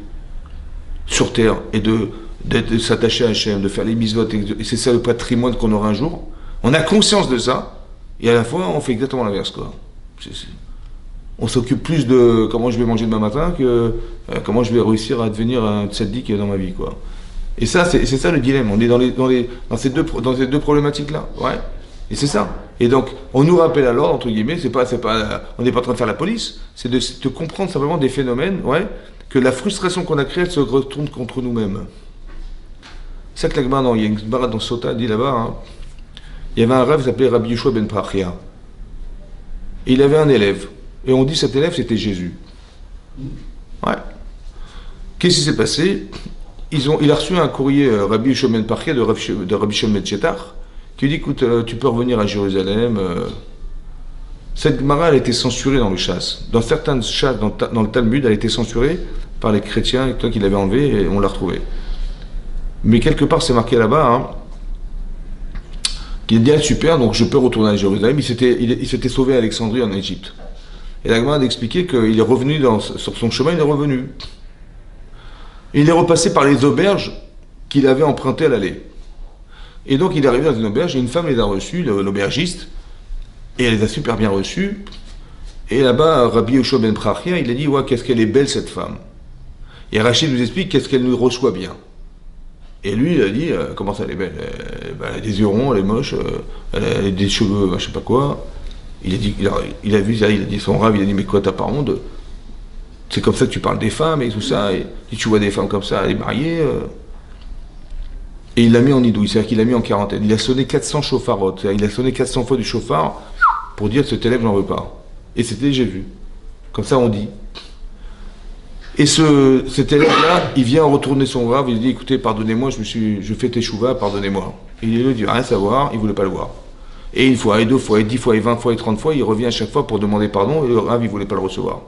sur Terre et de s'attacher à Hachem, de faire les mitzvot, et c'est ça le patrimoine qu'on aura un jour. On a conscience de ça, et à la fois on fait exactement l'inverse, quoi. On s'occupe plus de comment je vais manger demain matin que comment je vais réussir à devenir un tzaddik dans ma vie, quoi. Et ça, c'est ça le dilemme. On est dans ces deux problématiques-là, ouais. Et c'est ça. Et donc, on nous rappelle à l'ordre, entre guillemets, on n'est pas en train de faire la police, c'est de comprendre simplement des phénomènes, ouais, que la frustration qu'on a créée, elle se retourne contre nous-mêmes. C'est ça que la Gemara, il y a une Gemara dans Sota, dit là-bas, hein, il y avait un rav qui s'appelait Rabbi Yeshua ben Prachia. Et il avait un élève. Et on dit cet élève, c'était Jésus. Ouais. Qu'est-ce qui s'est passé? Il a reçu un courrier Rabbi Yeshua ben Prachia de Rabbi Shimon ben Chetar, qui lui dit, écoute, tu peux revenir à Jérusalem. Cette Gemara, elle a été censurée dans le chasse. Dans certains chasses, dans le Talmud, elle a été censurée par les chrétiens qui l'avaient enlevée et on l'a retrouvée. Mais quelque part, c'est marqué là-bas, hein, qu'il dit, ah, super, donc je peux retourner à Jérusalem. Il s'était sauvé à Alexandrie en Égypte. Et la Gemara a expliqué qu'il est revenu sur son chemin, il est revenu. Et il est repassé par les auberges qu'il avait empruntées à l'aller. Et donc il est arrivé dans une auberge et une femme les a reçus, l'aubergiste, et elle les a super bien reçus. Et là-bas, Rabbi Yeshua ben Prachia, il a dit, ouais, qu'est-ce qu'elle est belle cette femme. Et Rachid nous explique qu'est-ce qu'elle nous reçoit bien. Et lui, il a dit, comment ça elle est belle? Elle a des yeux ronds, elle est moche, elle a des cheveux, je sais pas quoi. Il a dit son rave, il a dit, mais quoi, t'as pas honte? C'est comme ça que tu parles des femmes et tout ça, et si tu vois des femmes comme ça, elle est mariée. Et il l'a mis en idouille, c'est-à-dire qu'il l'a mis en quarantaine. Il a sonné 400 chauffarotes, il a sonné 400 fois du chauffard pour dire, cet élève, j'en veux pas. Et c'était, j'ai vu. Comme ça, on dit. Et cet élève-là, il vient retourner son rave, il dit, écoutez, pardonnez-moi, je fais teshuva, pardonnez-moi. Et il lui dit, rien savoir, il voulait pas le voir. Et une fois, et deux fois, et 10 fois, et 20 fois, et 30 fois, il revient à chaque fois pour demander pardon, et le rave, il voulait pas le recevoir.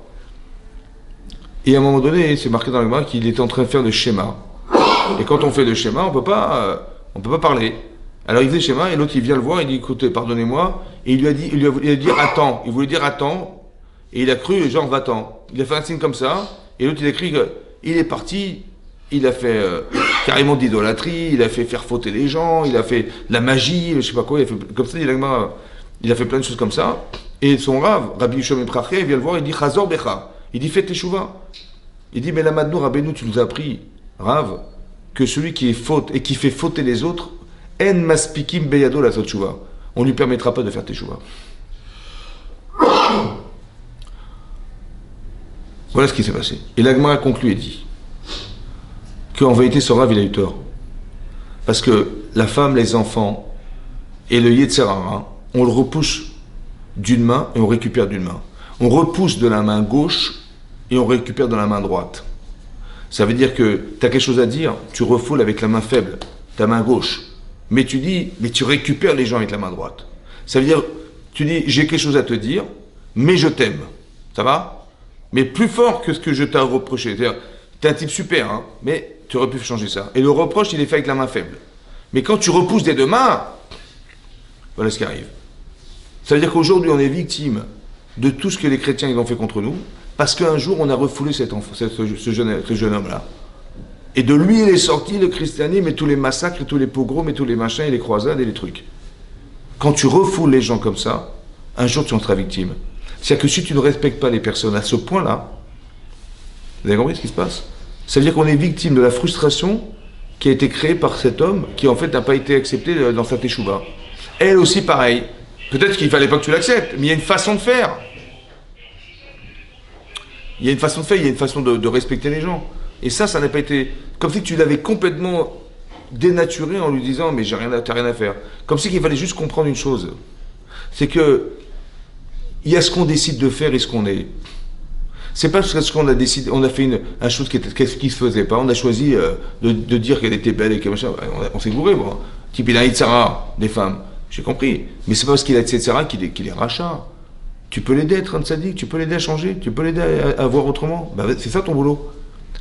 Et à un moment donné, c'est marqué dans le Gemara qu'il était en train de faire le schéma. Et quand on fait le schéma, on peut pas parler. Alors il fait le schéma, et l'autre, il vient le voir, il dit, écoutez, pardonnez-moi, et il a dit, attends, il voulait dire attends, et il a cru, genre, va-t'en. Il a fait un signe comme ça, et l'autre, il a écrit qu'il est parti, il a fait carrément d'idolâtrie, il a fait faire fauter les gens, il a fait de la magie, je sais pas quoi, il a fait, comme ça, il a fait plein de choses comme ça. Et son rave, Rabbi Yeshua ben Prachia, il vient le voir, il dit Chazor Becha. Il dit fais teshuva. Il dit mais la Madnou Rabbeinu, tu nous as appris, Rav, que celui qui est faute et qui fait fauter les autres, en maspikim beyado la teshuva. on ne lui permettra pas de faire teshuva. Voilà ce qui s'est passé. Et l'Agmara conclut et dit qu'en vérité, ce Rav, il a eu tort. Parce que la femme, les enfants et le Yetzer Hara, on le repousse d'une main et on récupère d'une main. On repousse de la main gauche et on récupère de la main droite. Ça veut dire que tu as quelque chose à dire, tu refoules avec la main faible, ta main gauche. Mais tu dis, mais tu récupères les gens avec la main droite. Ça veut dire, tu dis, j'ai quelque chose à te dire, mais je t'aime. Ça va? Mais plus fort que ce que je t'ai reproché. C'est-à-dire, t'es un type super, hein, mais tu aurais pu changer ça. Et le reproche, il est fait avec la main faible. Mais quand tu repousses des deux mains, voilà ce qui arrive. Ça veut dire qu'aujourd'hui, on est victime de tout ce que les chrétiens ils ont fait contre nous, parce qu'un jour, on a refoulé cet enfant, ce jeune homme-là. Et de lui, il est sorti le christianisme et tous les massacres, et tous les pogroms, et tous les machins, et les croisades, et les trucs. Quand tu refoules les gens comme ça, un jour, tu en seras victime. C'est-à-dire que si tu ne respectes pas les personnes à ce point-là, vous avez compris ce qui se passe? Ça veut dire qu'on est victime de la frustration qui a été créée par cet homme, qui en fait n'a pas été accepté dans sa teshuva. Elle aussi, pareil. Peut-être qu'il ne fallait pas que tu l'acceptes, mais il y a une façon de faire. Il y a une façon de faire, il y a une façon de respecter les gens. Et ça n'a pas été... Comme si tu l'avais complètement dénaturé en lui disant « mais t'as rien à faire ». Comme si qu'il fallait juste comprendre une chose. C'est que il y a ce qu'on décide de faire et ce qu'on est. C'est pas parce qu'on a décidé, on a fait une chose qui se faisait pas. On a choisi de dire qu'elle était belle et que machin. On s'est gouré, bon. Type il a Yitzhara, des femmes. J'ai compris. Mais c'est pas parce qu'il a Yitzhara qu'il est rachat. Tu peux l'aider à être un tzaddik, tu peux l'aider à changer, tu peux l'aider à voir autrement. Ben, c'est ça ton boulot.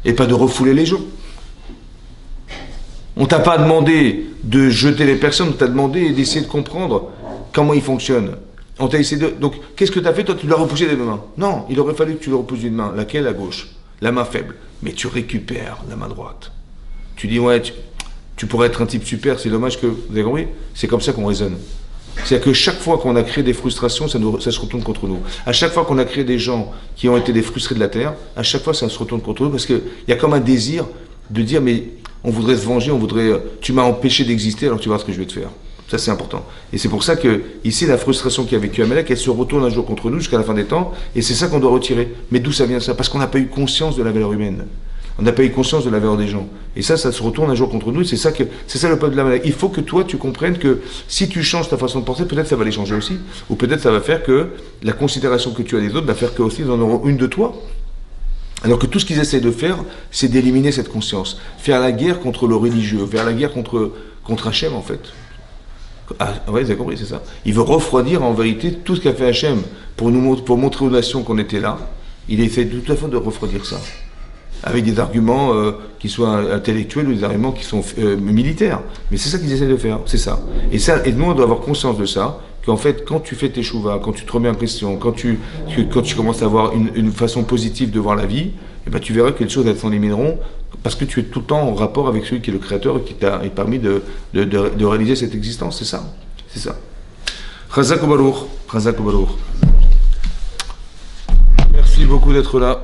Et pas de refouler les gens. On t'a pas demandé de jeter les personnes, on t'a demandé d'essayer de comprendre comment ils fonctionnent. On t'a essayé de... Donc, qu'est-ce que tu as fait? Toi, tu l'as repoussé des deux mains. Non, il aurait fallu que tu le repousses d'une main. Laquelle? La gauche. La main faible. Mais tu récupères la main droite. Tu dis, ouais, tu pourrais être un type super, c'est dommage que... Vous avez compris? C'est comme ça qu'on raisonne. C'est-à-dire que chaque fois qu'on a créé des frustrations, ça se retourne contre nous. À chaque fois qu'on a créé des gens qui ont été des frustrés de la terre, à chaque fois ça se retourne contre nous parce qu'il y a comme un désir de dire mais on voudrait se venger, tu m'as empêché d'exister, alors tu vas voir ce que je vais te faire. Ça c'est important. Et c'est pour ça que ici la frustration qui a vécu Amalek, elle se retourne un jour contre nous jusqu'à la fin des temps, et c'est ça qu'on doit retirer. Mais d'où ça vient ça? Parce qu'on n'a pas eu conscience de la valeur humaine. On n'a pas eu conscience de la valeur des gens. Et ça se retourne un jour contre nous. Et c'est ça le peuple de la maladie. Il faut que toi, tu comprennes que si tu changes ta façon de penser, peut-être ça va les changer aussi. Ou peut-être ça va faire que la considération que tu as des autres va faire qu'eux aussi ils en auront une de toi. Alors que tout ce qu'ils essaient de faire, c'est d'éliminer cette conscience. Faire la guerre contre le religieux. Faire la guerre contre Hachem, en fait. Ah, ouais, vous avez compris, c'est ça. Il veut refroidir en vérité tout ce qu'a fait Hachem pour montrer aux nations qu'on était là. Il essaie tout à fait de refroidir ça. Avec des arguments qui soient intellectuels ou des arguments qui sont militaires. Mais c'est ça qu'ils essaient de faire, c'est ça. Et nous, on doit avoir conscience de ça, qu'en fait, quand tu fais tes chouvas, quand tu te remets en question, quand tu commences à avoir une façon positive de voir la vie, eh ben, tu verras que les choses, elles s'élimineront, parce que tu es tout le temps en rapport avec celui qui est le Créateur et qui t'a permis de réaliser cette existence, c'est ça. C'est ça. Chazak Baruch. Chazak Baruch. Merci beaucoup d'être là.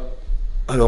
Alors,